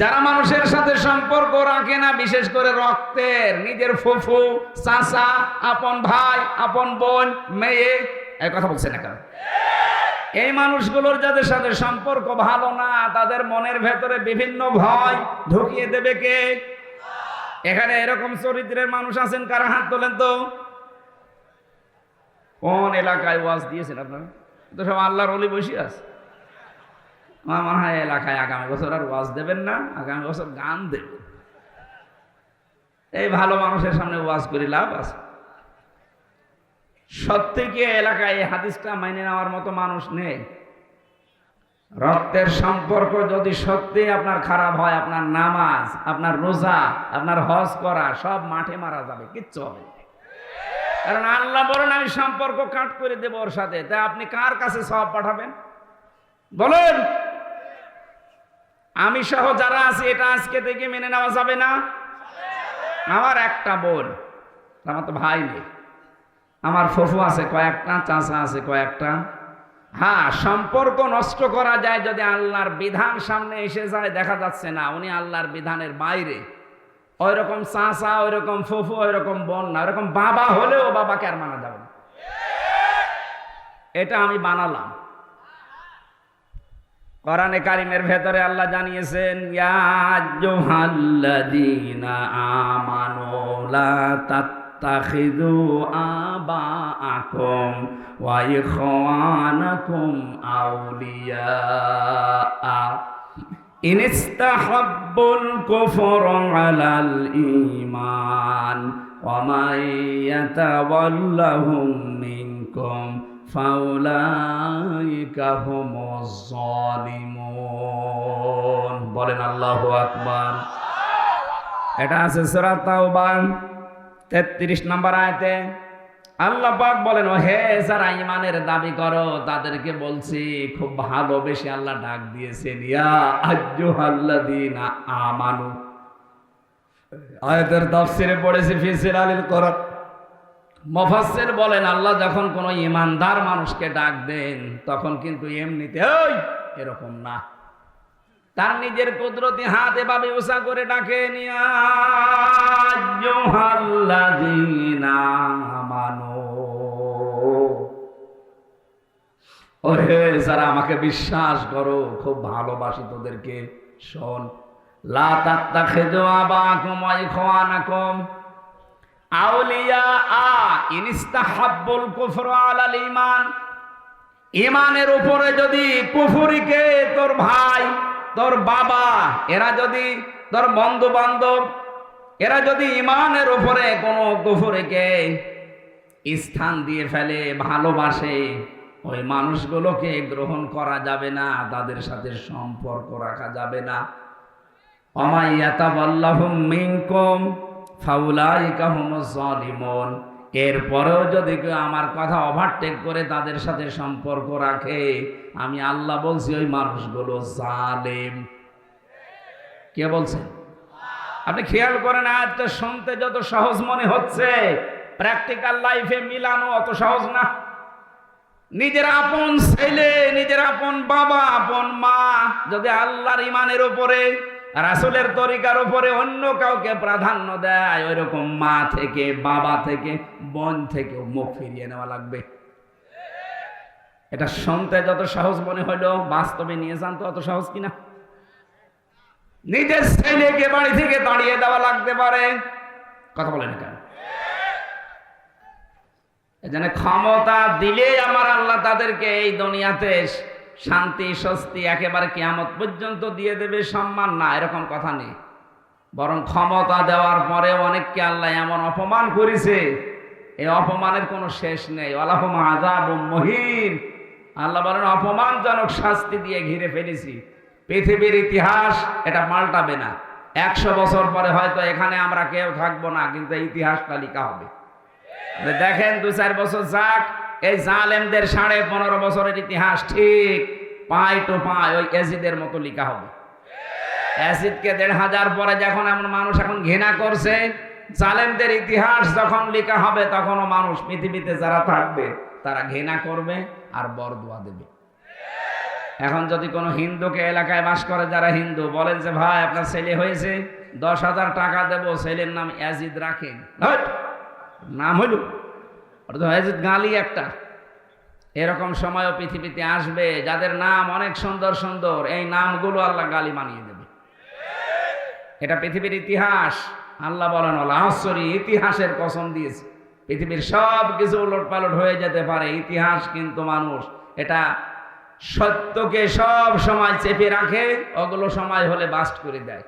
যারা মানুষের সাথে সম্পর্ক রাখে না, বিশেষ করে রক্তের, নিজের ফুফু, চাচা, আপন ভাই, আপন বোন, মেয়ে, এই কথা বলছে না কেন? এই মানুষগুলোর যাদের সাথে সম্পর্ক ভালো না, তাদের মনের ভেতরে বিভিন্ন ভয় ঢুকিয়ে দেবে কে? এখানে এরকম চরিত্রের মানুষ আছেন? কারা হাত তোলেন তো। কোন এলাকায় ওয়াজ দিয়েছেন আপনারা? তো সব আল্লাহর ওলি বসে আছে। আমার মনে হয় এলাকায় আগামী বছর আর ওয়াজ দেবেন না, আগামী বছর গান দেবেন। এই ভালো মানুষের সামনে ওয়াজ করে লাভ আছে? সত্যি কি এলাকায় এই হাদিসটা মাইনে নেওয়ার মতো মানুষ নেই? রক্তের সম্পর্ক যদি সত্যি আপনার খারাপ হয়, আপনার নামাজ, আপনার রোজা, আপনার হজ করা সব মাঠে মারা যাবে, কিচ্ছু হবে না। কারণ আল্লাহ বলেন আমি সম্পর্ক কাট করে দেব ওর সাথে। তা আপনি কার কাছে সব পাঠাবেন বলেন? আমি সহ যারা আছে এটা আজকে থেকে মেনে নেওয়া যাবে না। আমার একটা বোন, আমার তো ভাই নেই, আমার ফুফু আছে কয়েকটা, চাচা আছে কয়েকটা। হ্যাঁ, সম্পর্ক নষ্ট করা যায় যদি আল্লাহর বিধান সামনে এসে যায়। দেখা যাচ্ছে না উনি আল্লাহর বিধানের বাইরে, ওই রকম চাচা, ওই রকম ফুফু, ওই রকম বোন না, ওরকম বাবা হলেও বাবাকে আর মানা যাবে না। এটা আমি বানালাম। কোরআনে কারিমের ভেতরে আল্লাহ জানিয়েছেন, ইয়া আইয়ুহাল্লাযীনা আমানু লা তাত্তাখিযু আবাআকুম ওয়া ইখওয়ানাকুম আউলিয়া ইন ইস্তাহাব্বুল কুফরা আলাল ঈমান ওয়া মান ইয়াতাওয়াল্লাহুম মিনকুম ফাউলাইকা হুমুজ জালিমুন। বলেন আল্লাহু আকবার। এটা আছে সূরা তাওবা 33 নম্বর আয়াতে। আল্লাহ পাক বলেন, ও হে যারা ঈমানের দাবি করো তাদেরকে বলছি, খুব ভালোবেসে আল্লাহ ডাক দিয়েছেন, ইয়া আইয়ুহাল্লাযীনা আমানু। আয়াতের তাফসীরে পড়েছি ফি সিলালিল কোরআন। মুফাসসির বলেন আল্লাহ যখন কোনো ঈমানদার মানুষকে ডাক দেন তখন কিন্তু এমনিতে ওই এরকম না, তার নিজের কুদরতি হাত এভাবে উঁচা করে ডাকেন, ইয়া আইয়ুহাল্লাযীনা আমানু। ওহে যারা আমাকে বিশ্বাস করো, খুব ভালোবাসি তোদেরকে, শোন, লা তাত্তাখিযু আবাআকুম ওয়া ইখওয়ানাকুম আউলিয়া ইন ইস্তাহাব্বুল কুফরা আলাল ঈমান। ঈমানের উপরে যদি কুফরিকে, তোর ভাই, তোর বাবা, এরা যদি, তোর বন্ধু বান্ধব, এরা যদি ঈমানের উপরে কোনো কুফরিকে স্থান দিয়ে ফেলে, ভালোবাসে, ওই মানুষগুলোকে গ্রহণ করা যাবে না, তাদের সাথে সম্পর্ক রাখা যাবে না। ওয়া ইয়াতাওয়াল্লাহুম মিনকুম ফাউলাইকা হুমুজ জালিমুন। এরপরেও যদি কেউ আমার কথা ওভারটেক করে তাদের সাথে সম্পর্ক রাখে, আমি আল্লাহ বলছি ওই মানুষগুলো জালেম। কে বলছে? আপনি খেয়াল করেন, আয়াতটা শুনতে যত সহজ মনে হচ্ছে, প্র্যাকটিক্যাল লাইফে মিলানো অত সহজ না। নিজের আপন ছেলে, নিজের আপন বাবা, আপন মা যদি আল্লাহর ঈমানের উপরে, রাসূলের তরিকার উপরে অন্য কাউকে প্রাধান্য দেয়, ওই রকম মা থেকে, বাবা থেকে, বোন থেকে মুখ ফিরিয়ে নেওয়া লাগবে। এটা শুনতে যত সহজ মনে হলো, বাস্তবে নিয়ে যান তো অত সহজ কিনা। নিজের ছেলেকে বাড়ি থেকে তাড়িয়ে দেওয়া লাগতে পারে, কথা বলেন কেন? এজন্য ক্ষমতা দিলে আমার আল্লাহ তাদেরকে এই দুনিয়াতে শান্তি স্বস্তি একেবারে কিয়ামত পর্যন্ত দিয়ে দেবে, সম্মান না, এরকম কথা নেই। বরং ক্ষমতা দেওয়ার পরে অনেককে আল্লাহ এমন অপমান করেছে, এই অপমানের কোনো শেষ নেই। ওয়ালাহুম আযাবুম মুহিন। আল্লাহ বলেন অপমানজনক শাস্তি দিয়ে ঘিরে ফেলেছি। পৃথিবীর ইতিহাস এটা পাল্টাবে না। 100 বছর পরে হয়তো এখানে আমরা কেউ থাকবো না, কিন্তু ইতিহাসটা লেখা হবে। দেখেন 2-4 বছর যাক, এই জালেমদের 15.5 বছরের ইতিহাস ঠিক পাই টু পাই ওই এজিদের মতো লেখা হবে। এজিদকে 1500 পরে যখন এমন মানুষ এখন ঘৃণা করছে, জালেমদের ইতিহাস যখন লেখা হবে তখনও মানুষ পৃথিবীতে যারা থাকবে তারা ঘৃণা করবে আর বরদোয়া দেবে। এখন যদি কোনো হিন্দুকে এলাকায় বাস করে যারা হিন্দু বলেন যে ভাই আপনার ছেলে হয়েছে 10,000 টাকা দেবো, ছেলের নাম ইয়াজিদ রাখেন, নাম হইল ওটা তো ইয়াজিদ গালি একটা। এরকম সময়ও পৃথিবীতে আসবে যাদের নাম অনেক সুন্দর সুন্দর, এই নামগুলো আল্লাহ গালি মানিয়ে দেবে। এটা পৃথিবীর ইতিহাস। আল্লাহ বলেন আসরি, ইতিহাসের কসম দিয়েছে। পৃথিবীর সব কিছু উলট পালট হয়ে যেতে পারে, ইতিহাস কিন্তু মানুষ এটা সত্যকে সব সময় চেপে রাখে, ওগুলো সময় হলে বাস্ট করে দেয়।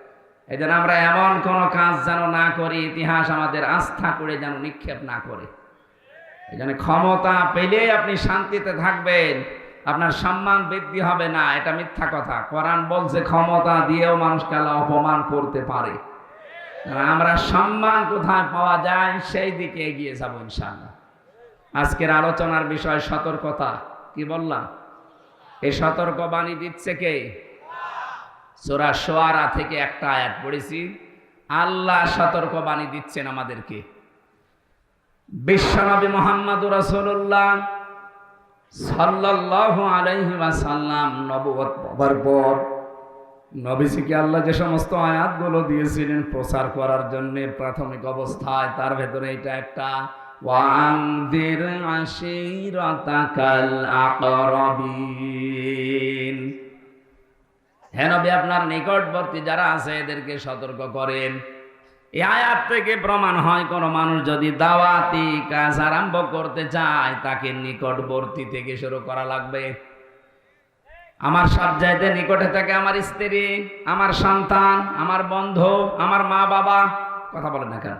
এই জন্য আমরা এমন কোনো কাজ যেন না করি, ইতিহাস আমাদের আস্থা করে যেন নিক্ষেপ না করে। এই জন্য ক্ষমতা পেলে আপনি শান্তিতে থাকবেন, আপনার সম্মান বৃদ্ধি হবে না, এটা মিথ্যা কথা। কোরআন বলছে ক্ষমতা দিয়েও মানুষকে আল্লাহ অপমান করতে পারে। আমরা সম্মান কোথায় পাওয়া যায় সেই দিকে এগিয়ে যাবো ইনশাআল্লাহ। আজকের আলোচনার বিষয় সতর্কতা। কি বললাম? এই সতর্ক বাণী দিচ্ছে কে? সূরা শুআরা থেকে একটা আয়াত পড়েছি। আল্লাহ সতর্ক বাণী দিচ্ছেন আমাদেরকে। বিশ্বনবী মুহাম্মদুর রাসূলুল্লাহ সাল্লাল্লাহু আলাইহি ওয়াসাল্লাম নবুয়ত পাওয়ার পর নবীজিকে আল্লাহ যে সমস্ত আয়াতগুলো দিয়েছিলেন প্রচার করার জন্য প্রাথমিক অবস্থায়, তার ভেতরে এটা একটা, ওয়ানদির আশিরাতাকাল আকরাবিন। হে নবী, আপনার নিকটবর্তী যারা আছে এদেরকে সতর্ক করেন। এই আয়াত থেকে প্রমাণ হয় কোন মানুষ যদি দাওয়াতি কাজ আরম্ভ করতে চায় তাকে নিকটবর্তী থেকে শুরু করা লাগবে। আমার সব চাইতে নিকটে থাকে আমার স্ত্রী, আমার সন্তান, আমার বন্ধু, আমার মা বাবা। কথা বলেন না কেন?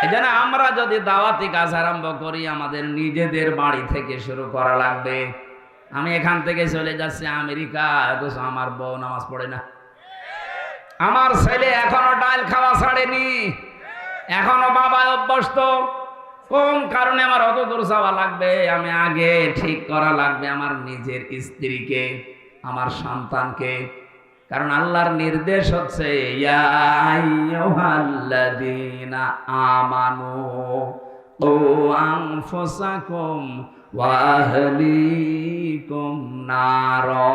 এই জন্য আমরা যদি দাওয়াতি কাজ আরম্ভ করি আমাদের নিজেদের বাড়ি থেকে শুরু করা লাগবে। আমি এখান থেকে চলে যাচ্ছি আমেরিকা, অথচ আমার বউ নামাজ পড়ে না, আমার ছেলে এখনো ডাল খাওয়া ছাড়েনি, এখনো বাবা অভ্যস্ত। কোন কারণে আমার অত দূর যাওয়া লাগবে? আমি আগে ঠিক করা লাগবে আমার নিজের স্ত্রীকে, আমার সন্তানকে। কারণ আল্লাহর নির্দেশ হচ্ছে ইয়া আইয়ুহাল্লাযীনা আমানু কু আনফুসাকুম ওয়া আহলিকুম নারা।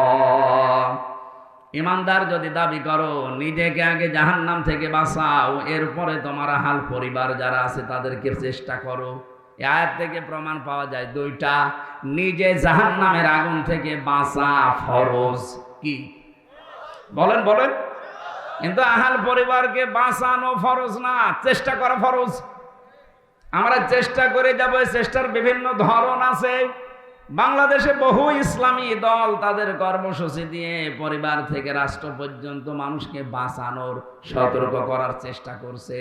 ইমানদার যদি দাবি করো নিজেকে আগে জাহান্নাম থেকে বাঁচাও, এরপরে তোমার আহাল পরিবার যারা আছে তাদেরকে চেষ্টা করো। এই আয়াত থেকে প্রমাণ পাওয়া যায় দুইটা, নিজে জাহান্নামের আগুন থেকে বাঁচা ফরজ। কি বলেন বলেন? কিন্তু আহাল পরিবারকে বাঁচানো ফরজ না, চেষ্টা করা ফরজ। আমরা চেষ্টা করে যাব, চেষ্টার বিভিন্ন ধরন আছে। বাংলাদেশে বহু ইসলামী দল তাদের কর্মসূচি দিয়ে পরিবার থেকে রাষ্ট্র পর্যন্ত মানুষকে বাঁচানোর, সতর্ক করার চেষ্টা করছে।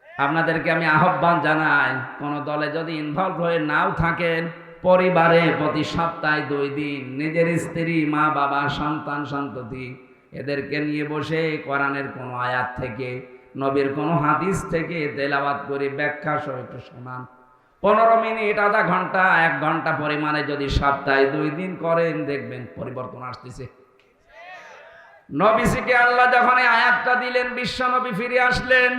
আপনাদেরকে আমি আহ্বান জানাই, কোন দলে যদি ইনভলভ হয়ে নাও থাকেন, পরিবারে প্রতি সপ্তাহে 2 দিন নিজের স্ত্রী, মা বাবা, সন্তান সন্ততি এদেরকে নিয়ে বসে কোরআনের কোনো আয়াত থেকে, নবীর কোনো হাদিস থেকে তেলাওয়াত করে ব্যাখ্যা সহ একটু শোনান। 15 মিনিট, আধা ঘন্টা, 1 ঘন্টা পরিমাণে যদি সপ্তাহে 2 দিন করেন দেখবেন পরিবর্তন আসতেছে। নবীজিকে আল্লাহ যখন এই আয়াতটা দিলেন, বিশ্ব নবী ফিরে আসলেন,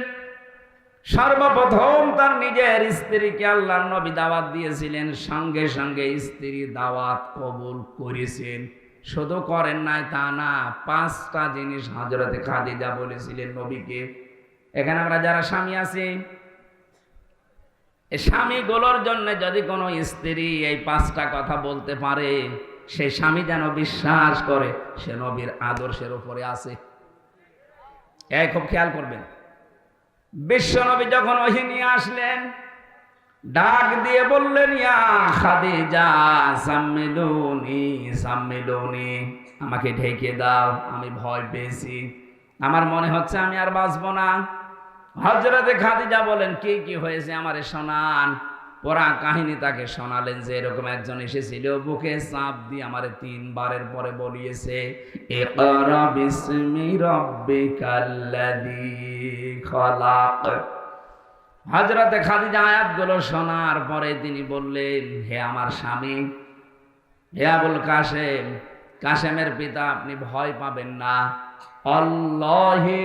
সর্বপ্রথম তার নিজের স্ত্রীকে আল্লাহ নবী দাওয়াত দিয়েছিলেন, সঙ্গে সঙ্গে স্ত্রী দাওয়াত কবুল করেছেন। শুধু করেন নাই তা না, 5টা জিনিস হযরতে খাদিজা বলেছিলেন নবীকে। এখানে আমরা যারা স্বামী আছি, এই স্বামীগুলোর জন্য যদি কোনো স্ত্রী এই 5টা কথা বলতে পারে, সেই স্বামী যেন বিশ্বাস করে সে নবীর আদর্শের উপরে আছে। এই খুব খেয়াল করবেন। বিশ্ব নবী যখন ওহী নিয়ে আসলেন, ডাক দিয়ে বললেন, ইয়া খাদিজা সাম্মিলুনি সাম্মিলুনি, আমাকে ঢেকে দাও, আমি ভয় পেয়েছি, আমার মনে হচ্ছে আমি আর বাঁচব না। হযরতে খাদিজা বলেন, কি কি হয়েছে আমারে শোনান। পুরা কাহিনী তাকে শোনালেন যে এরকম একজন এসেছিল, বুকে চাপ দিয়ে আমারে 3 বারের পরে বলিয়েছে, ইকরা বিসমি রাব্বিকাল্লাযী খালাক। হযরতে খাদিজা আয়াতগুলো শোনার পরে তিনি বললেন, হে আমার স্বামী, হে আবুল কাসেম, কাসেমের পিতা, আপনি ভয় পাবেন না। আল্লাহি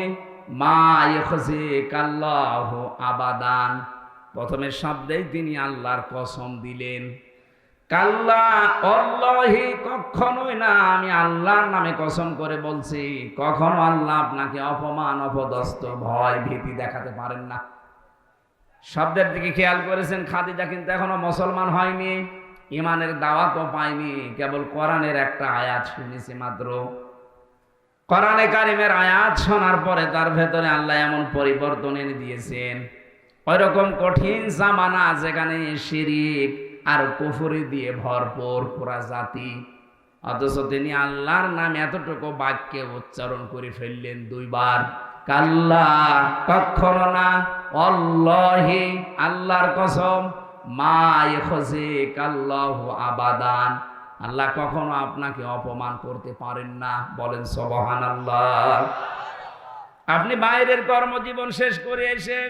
মা ইখজিকাল্লাহু আবাদান। প্রথমের শব্দেই তিনি আল্লাহর কসম দিলেন। কাল্লা অল্লাহি, কখনোই না, আমি আল্লাহর নামে কসম করে বলছি, কখনো আল্লাহ আপনাকে অপমান, অপদস্থ, ভয়, ভীতি দেখাতে পারেন না। শব্দের দিকে খেয়াল করেছেন? খাদিজা কিন্তু এখনো মুসলমান হয়নি, ইমানের দাওয়াতও পায়নি, কেবল কোরআনের একটা আয়াত শুনেছি মাত্র। কোরআনে কারিমের আয়াত শোনার পরে তার ভেতরে আল্লাহ এমন পরিবর্তন এনে দিয়েছেন, ওইরকম কঠিন জামানা যেখানে শিরিক আর কুফরি দিয়ে ভরপুর পুরা জাতি, অথচ তিনি আল্লাহর নাম এতটুকু বাক্যে উচ্চারণ করে ফেললেন দুইবার। কাল্লা, কখনো না, অল্লাহি, আল্লাহর কসম, মা ইয়াখজিকাল্লাহু আবাদান, আল্লাহ কখনো আপনাকে অপমান করতে পারেন না। বলেন সুবহানাল্লাহ। আপনি বাইরের কর্মজীবন শেষ করে এসে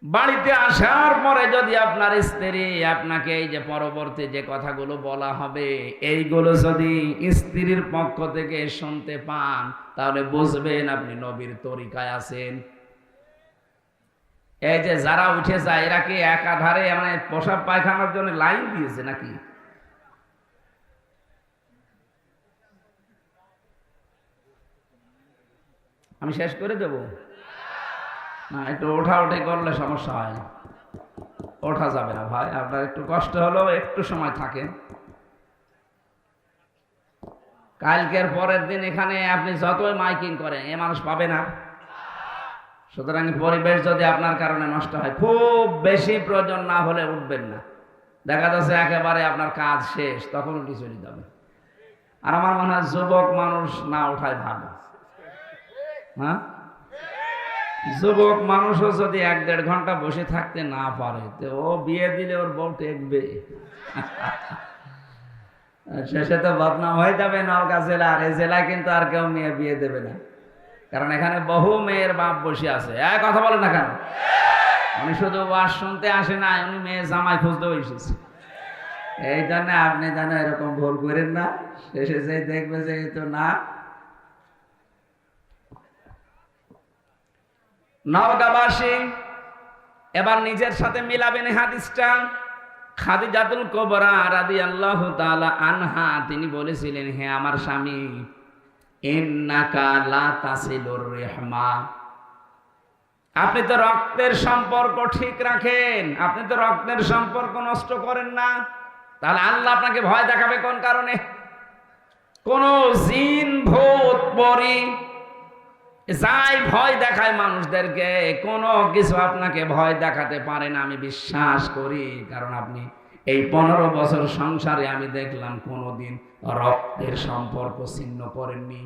বাড়িতে আসার পরে যদি আপনার স্ত্রী আপনাকে এই যে পরবর্তী যে কথাগুলো বলা হবে, এইগুলো যদি স্ত্রীর পক্ষ থেকে শুনতে পান, তাহলে বুঝবেন আপনি নবীর তরিকায় আছেন। এই যে যারা উঠে যায়, এরা কি একাধারে মানে প্রসাব পায়খানার জন্য লাইন দিয়েছে নাকি? আমি শেষ করে দেব না? একটু ওঠাউঠি করলে সমস্যা হয়। ওঠা যাবে না ভাই, আপনার একটু কষ্ট হলেও একটু সময় থাকে। কালকের পরের দিন এখানে আপনি যতই মাইকিং করেন, এ মানুষ পাবে না। সুতরাং পরিবেশ যদি আপনার কারণে নষ্ট হয়, খুব বেশি প্রয়োজন না হলে উঠবেন না। দেখা যাচ্ছে একেবারে আপনার কাজ শেষ, তখন উঠে চলে যাবে। আর আমার মনে হয় যুবক মানুষ না ওঠায় ভালো। হ্যাঁ, যুবক মানুষও যদি 1-1.5 ঘন্টা বসে থাকতে না পারে, তো ও বিয়ে দিলে ওর বউ টেকবে? শেষে তো বদনাম হয়ে যাবে নওগাঁ জেলা। আর এই জেলায় কিন্তু আর কেউ মেয়ে বিয়ে দেবে না, কারণ এখানে বহু মেয়ের বাপ বসে আছে। কথা বলে না কেন? উনি শুধু ওয়াজ শুনতে আসে না, উনি মেয়ে জামাই খুঁজতেও এসেছে। এই জন্য আপনি যেন এরকম ভুল করেন না, শেষে যে দেখবে যে তো না। নওগাঁবাসী এবার নিজের সাথে মিলাবেন হাদিসটা। খাদিজাতুল কুবরা রাদিয়াল্লাহু তাআলা আনহা তিনি বলেছিলেন, হে আমার স্বামী, ইন্নাকা লা তাসিলুর রিহমা, আপনি তো রক্তের সম্পর্ক ঠিক রাখেন, আপনি তো রক্তের সম্পর্ক নষ্ট করেন না। তাহলে আল্লাহ আপনাকে ভয় দেখাবে কোন কারণে? কোন জিন, ভূত, পরী যাই ভয় দেখায় মানুষদেরকে, কোনো কিছু আপনাকে ভয় দেখাতে পারে না, আমি বিশ্বাস করি। কারণ আপনি এই 15 বছর সংসারে আমি দেখলাম কোনোদিন রক্তের সম্পর্ক ছিন্ন করেননি।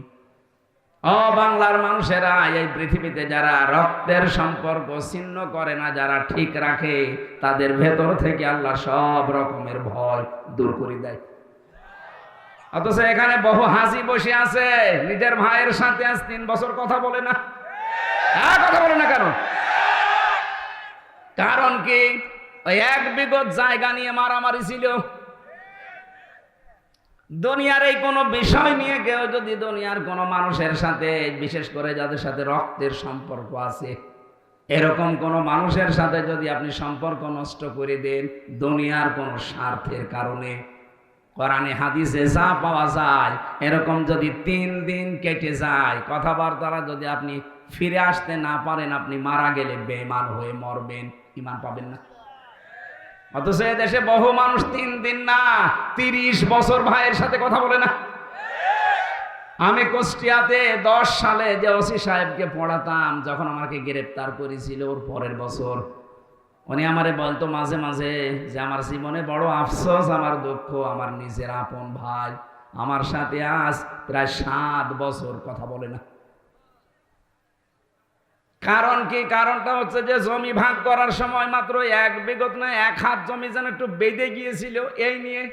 বাংলার মানুষেরা, এই পৃথিবীতে যারা রক্তের সম্পর্ক ছিন্ন করে না, যারা ঠিক রাখে, তাদের ভেতর থেকে আল্লাহ সব রকমের ভয় দূর করে দেয়। অথচ এখানে বহু হাসি বসে আছে, নিজের ভাইয়ের সাথে আজ 3 বছর কথা বলে না। কথা বলে না কেন? কারণ কি? ওই 1 বিঘত জায়গা নিয়ে মারামারি ছিল। দুনিয়ার এই কোনো বিষয় নিয়ে কেউ যদি দুনিয়ার কোনো মানুষের সাথে, বিশেষ করে যাদের সাথে রক্তের সম্পর্ক আছে, এরকম কোনো মানুষের সাথে যদি আপনি সম্পর্ক নষ্ট করে দেন দুনিয়ার কোনো স্বার্থের কারণে, কোরআনে হাদিসে যা পাওয়া যায়, এরকম যদি 3 দিন কেটে যায়, কথাবার্তারা যদি আপনি ফিরে আসতে না পারেন, আপনি মারা গেলে বেঈমান হয়ে মরবেন, ঈমান পাবেন না। অথচ দেশে বহু মানুষ 3 দিন না 30 বছর ভাইয়ের সাথে কথা বলে না। আমি কুষ্টিয়াতে 10 সালে যে ওসি সাহেবকে পড়াতাম, যখন আমাকে গ্রেফতার করেছিল ওর পরের বছর, উনি আমারে বলতো মাঝে মাঝে যে আমার জীবনে বড় আফসোস, আমার দুঃখ, আমার নিজের আপন ভাই আমার সাথে আজ প্রায় 7 বছর কথা বলে না। কারণ কি? কারণটা হচ্ছে যে জমি ভাগ করার সময় মাত্র 1 বিঘত না 1 হাত জমি যেন একটু বেঁধে গিয়েছিল এই নিয়ে।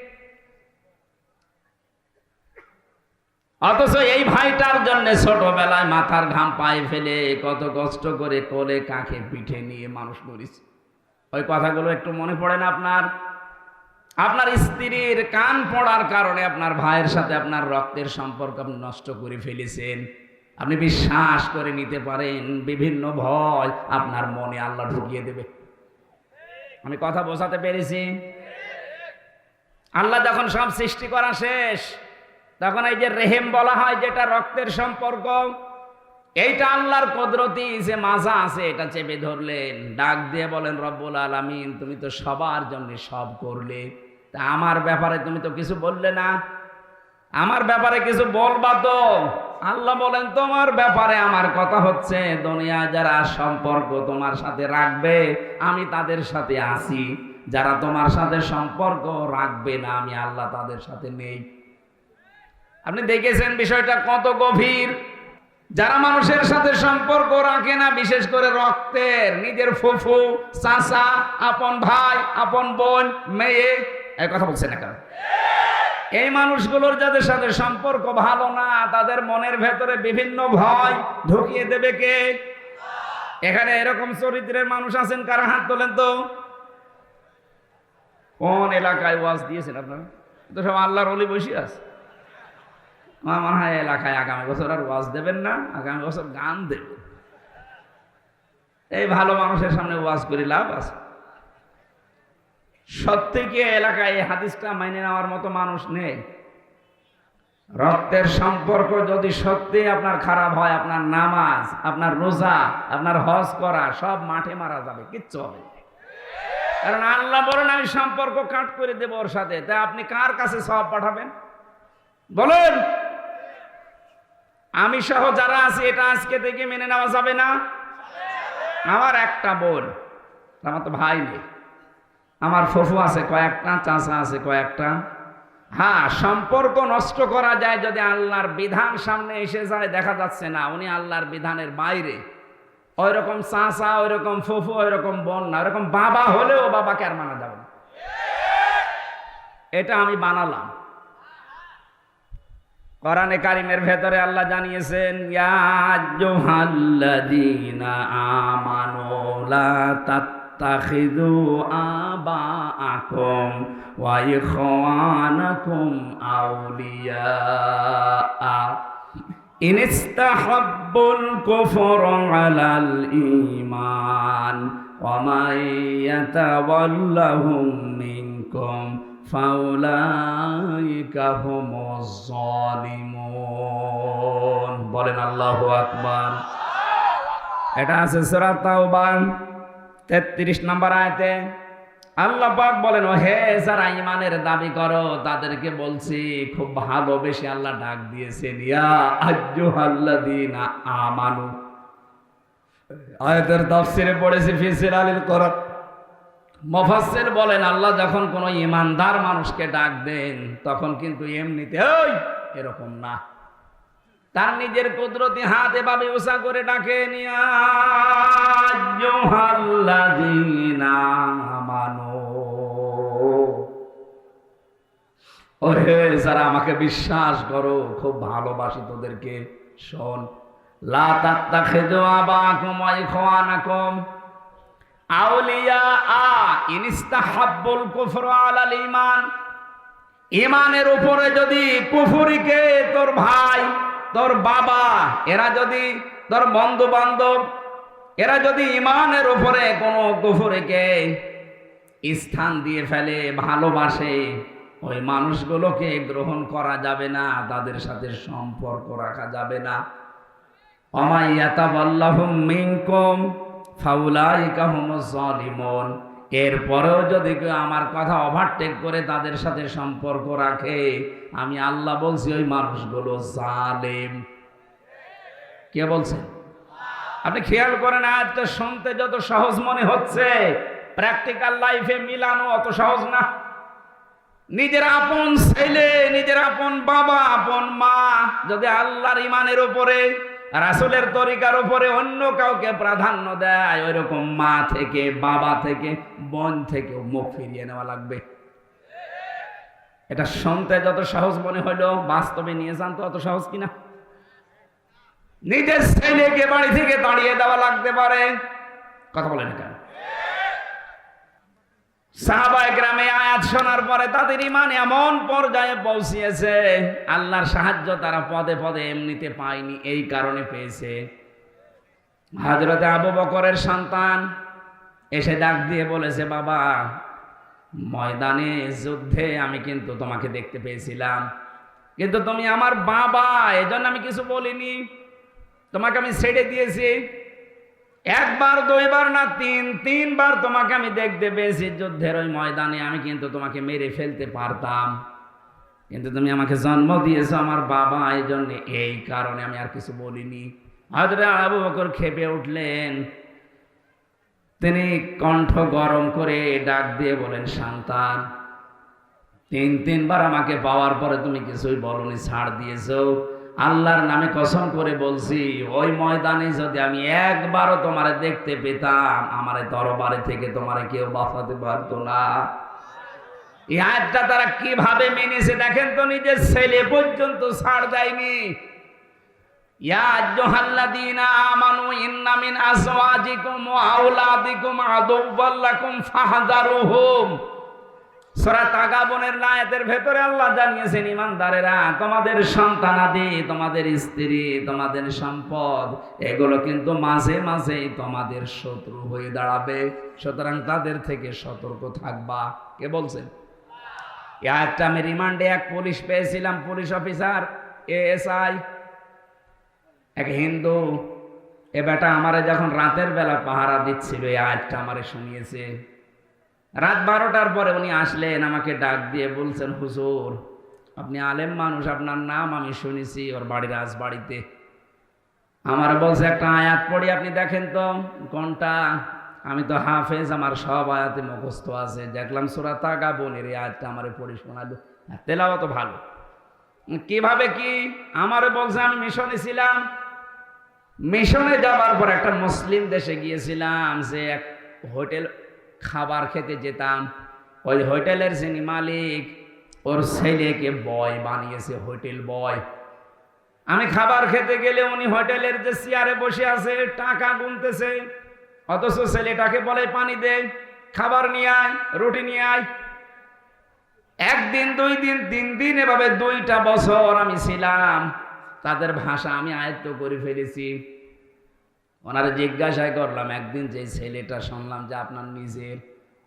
অথচ এই ভাইটার জন্য ছোটবেলায় মাথার ঘাম পায়ে ফেলে কত কষ্ট করে কোলে কাঁখে পিঠে নিয়ে মানুষ করেছে। ওই কথাগুলো একটু মনে পড়ে না আপনার? আপনার স্ত্রীর কান পড়ার কারণে আপনার ভাইয়ের সাথে আপনার রক্তের সম্পর্ক আপনি নষ্ট করে ফেলেছেন। আপনি বিশ্বাস করে নিতে পারেন, বিভিন্ন ভয় আপনার মনে আল্লাহ ঢুকিয়ে দেবে। আমি কথা বোঝাতে পেরেছি? আল্লাহ যখন সব সৃষ্টি করা শেষ, তখন এই যে রেহেম বলা হয়, যেটা রক্তের সম্পর্ক, এইটা আল্লাহর কুদরতি যে মাজা আছে এটা চেপে ধরলেন, ডাক দিয়ে বলেন, রব্বুল আলামিন তুমি তো সবার জন্য সব করলে, তা আমার ব্যাপারে তুমি তো কিছু বললে না, আমার ব্যাপারে কিছু বলবা তো। আল্লাহ বলেন, তোমার ব্যাপারে আমার কথা হচ্ছে, দুনিয়া যারা সম্পর্ক তোমার সাথে রাখবে আমি তাদের সাথে আছি, যারা তোমার সাথে সম্পর্ক রাখবে না আমি আল্লাহ তাদের সাথে নেই। আপনি দেখেছেন বিষয়টা কত গভীর। যারা মানুষের সাথে সম্পর্ক রাখে না, বিশেষ করে রক্তের, নিজের ফুফু, চাচা, আপন ভাই, আপন বোন, মেয়ে, এই কথা বলছে না কেন? এই মানুষগুলোর যাদের সাথে সম্পর্ক ভালো না, তাদের মনের ভেতরে বিভিন্ন ভয় ঢুকিয়ে দেবে কে? এখানে এরকম চরিত্রের মানুষ আছেন কারা? হাত তোলেন তো। কোন এলাকায় ওয়াজ দিয়েছেন আপনারা? তো সব আল্লাহর ওলি বসে আছে। আমার মনে হয় এলাকায় আগামী বছর আর ওয়াজ দেবেন না, আগামী বছর গান দেবেন। এই ভালো মানুষের সামনে ওয়াজ করে লাভ আছে? সত্যি কি এলাকায় এই হাদিসটা মাইনে নেওয়ার মতো মানুষ নেই? রক্তের সম্পর্ক যদি সত্যি আপনার খারাপ হয়, আপনার নামাজ, আপনার রোজা, আপনার হজ করা সব মাঠে মারা যাবে, কিচ্ছু হবে না। কারণ আল্লাহ বলেন আমি সম্পর্ক কাট করে দেব ওর সাথে। তাই আপনি কার কাছে সওয়াব পাঠাবেন বলেন? আমি সহ যারা আছে এটা আজকে থেকে মেনে নেওয়া যাবে না। আমার একটা বোন, আমার তো ভাই নেই, আমার ফুফু আছে কয়েকটা, চাচা আছে কয়েকটা। হ্যাঁ, সম্পর্ক নষ্ট করা যায় যদি আল্লাহর বিধান সামনে এসে যায়, দেখা যাচ্ছে না উনি আল্লাহর বিধানের বাইরে, ওই রকম চাচা, ওই রকম ফুফু, ওই রকম বোন না, ওরকম বাবা হলেও বাবাকে আর মানা যাবে না। এটা আমি বানালাম। কোরআনে কারিমের ভেতরে আল্লাহ জানিয়েছেন, ইয়া আইয়ুহাল্লাযীনা আমানু লা তাত্তাখিযু আবাআকুম ওয়া ইখওয়ানাকুম আউলিয়া ইন ইসতাহাব্বুল কুফরা আলাল ঈমান ওয়া মান ইয়াতাওয়াল্লাহুম মিনকুম ফাউলাইকা হুমুজ জালিমুন। বলেন আল্লাহু আকবার। এটা আছে সূরা তাওবা 33 নম্বর আয়াতে। আল্লাহ পাক বলেন, ও হে যারা ঈমানের দাবি করো তাদেরকে বলছি, খুব ভালোবেসে আল্লাহ ডাক দিয়েছেন, ইয়া আইয়ুহাল্লাযীনা আমানু। আয়াতের তাফসীরে পড়েছি ফি সিলালিল কোরআন। মুফাসসির বলেন, আল্লাহ যখন কোনো ঈমানদার মানুষকে ডাক দেন তখন কিন্তু এমনিতে ওই এরকম না, তার নিজের কুদরতি হাত এভাবে উঁচা করে ডাকেন, ইয়া আইয়ুহাল্লাযীনা আমানু। ওরে যারা আমাকে বিশ্বাস করো, খুব ভালোবাসি তোদেরকে, শোন, লা তাত্তাখিযু আবাকুম ওয়া ইখওয়ানাকুম আউলিয়া ইন ইসতাহাব্বুল কুফরা আলাল ঈমান। ঈমানের উপরে যদি কুফরিকে, তোর ভাই, তোর বাবা, এরা যদি, তোর বন্ধু বান্ধব, এরা যদি ঈমানের উপরে কোনো কুফরিকে স্থান দিয়ে ফেলে, ভালোবাসে, ওই মানুষগুলোকে গ্রহণ করা যাবে না, তাদের সাথে সম্পর্ক রাখা যাবে না। ওয়া মান ইয়াতাওয়াল্লাহুম মিনকুম ফাউলাইকা হুমুজ জালিমুন। এরপরেও যদি কেউ আমার কথা ওভারটেক করে তাদের সাথে সম্পর্ক রাখে, আমি আল্লাহ বলছি ওই মানুষগুলো জালেম। কে বলছেন? আপনি খেয়াল করেন, আয়াতটা শুনতে যত সহজ মনে হচ্ছে, প্র্যাকটিক্যাল লাইফে মিলানো অত সহজ না। নিজের আপন ছেলে, নিজের আপন বাবা, আপন মা যদি আল্লাহর ঈমানের উপরে, রাসূলের তরিকার উপরে অন্য কাউকে প্রাধান্য দেয়, ওই রকম মা থেকে, বাবা থেকে, বোন থেকে মুখ ফিরিয়ে নেওয়া লাগবে। এটা শুনতে যত সহজ মনে হলো, বাস্তবে নিয়ে যান তো অত সহজ কিনা। নিজের ছেলেকে বাড়ি থেকে তাড়িয়ে দেওয়া লাগতে পারে, কথা বলেন কেন? সাহাবায়ে কেরামে আয়াত শোনার পরে তাদের ঈমান এমন পর্যায়ে পৌঁছিয়েছে, আল্লাহর সাহায্য তারা পদে পদে এমনিতে পায়নি, এই কারণে পেয়েছে। হযরতে আবু বকরের সন্তান এসে ডাক দিয়ে বলেছে, বাবা ময়দানে যুদ্ধে আমি কিন্তু তোমাকে দেখতে পেয়েছিলাম, কিন্তু তুমি আমার বাবা, এজন্য আমি কিছু বলিনি, তোমাকে আমি ছেড়ে দিয়েছি। একবার দুইবার না, তিনবার তোমাকে আমি দেখতে পেয়েছি যুদ্ধের ওই ময়দানে। আমি কিন্তু তোমাকে মেরে ফেলতে পারতাম, কিন্তু তুমি আমাকে জন্ম দিয়েছো আমার বাবা, এই জন্য, এই কারণে আমি আর কিছু বলিনি। হযরত আবু বকর ক্ষেপে উঠলেন। তিনি কণ্ঠ গরম করে ডাক দিয়ে বলেন, সন্তান, তিনবার আমাকে পাওয়ার পরে তুমি কিছুই বলনি, ছাড় দিয়েছো। আল্লাহর নামে কসম করে বলছি, ওই ময়দানে যদি আমি একবারও তোমারে দেখতে পেতাম, আমার তরবারি থেকে তোমারে কেউ বাঁচাতে পারতো না। এই আয়াতটা তারা কিভাবে মেনেছে দেখেন তো, নিজের ছেলে পর্যন্ত ছাড় দেয়নি। ইয়া আইয়ুহাল্লাযীনা আমানু ইন্না মিন আজওয়াজিকুম ওয়া আওলাদিকুম আদুওয়াল লাকুম ফাহযারুহুম। সূরা তাগাবনের আয়াতের ভেতরে আল্লাহ জানিয়েছেন, ঈমানদারেরা, তোমাদের সন্তানাদি, তোমাদের স্ত্রী, তোমাদের সম্পদ, এগুলো কিন্তু মাঝে মাঝে তোমাদের শত্রু হয়ে দাঁড়াবে, সুতরাং তাদের থেকে সতর্ক থাকবা। কে বলছেন? এই আয়াতটা আমি রিমান্ডে এক পুলিশ পেয়েছিলাম, পুলিশ অফিসার এএসআই, এক হিন্দু। এ বেটা আমারে যখন রাতের বেলা পাহারা দিচ্ছিল, এই আয়াতটা আমারে শুনিয়েছে। রাত 12টার পরে উনি আসলেন, আমাকে ডাক দিয়ে বলছেন, হুজুর, আপনি আলেম মানুষ, আপনার নাম আমি শুনেছি, ওর বাড়ির রাজবাড়িতে। আমার বলছে একটা আয়াত পড়ি, আপনি দেখেন তো কোনটা। আমি তো হাফেজ, আমার সব আয়াতে মুখস্থ আছে। দেখলাম সূরা তাগাবনের এই আয়াতটা আমারে পড়ে শোনালো, তেলাওয়াত ভালো। কিভাবে কি আমারে বলছে, আমি মিশনে ছিলাম, মিশনে যাবার পর একটা মুসলিম দেশে গিয়েছিলাম, যে এক হোটেল খাবার খেতে যেতাম, ওই হোটেলের যিনি মালিক, ওর ছেলেকে বয় বানিয়েছে, হোটেল বয়। আমি খাবার খেতে গেলে উনি হোটেলের যে চেয়ারে বসে আছে টাকা গুনতেছে, অথচ ছেলেটাকে বলে পানি দে, খাবার নিয়ে আয়, রুটি নিয়ে আয়। একদিন, 2 দিন, 3 দিন, এভাবে 2টা বছর আমি ছিলাম। তাদের ভাষা আমি আয়ত্ত করে ফেলেছি। ওনারা জিজ্ঞাসা করলাম, একদিন যে ছেলেটা শুনলাম যে আপনার নিজের,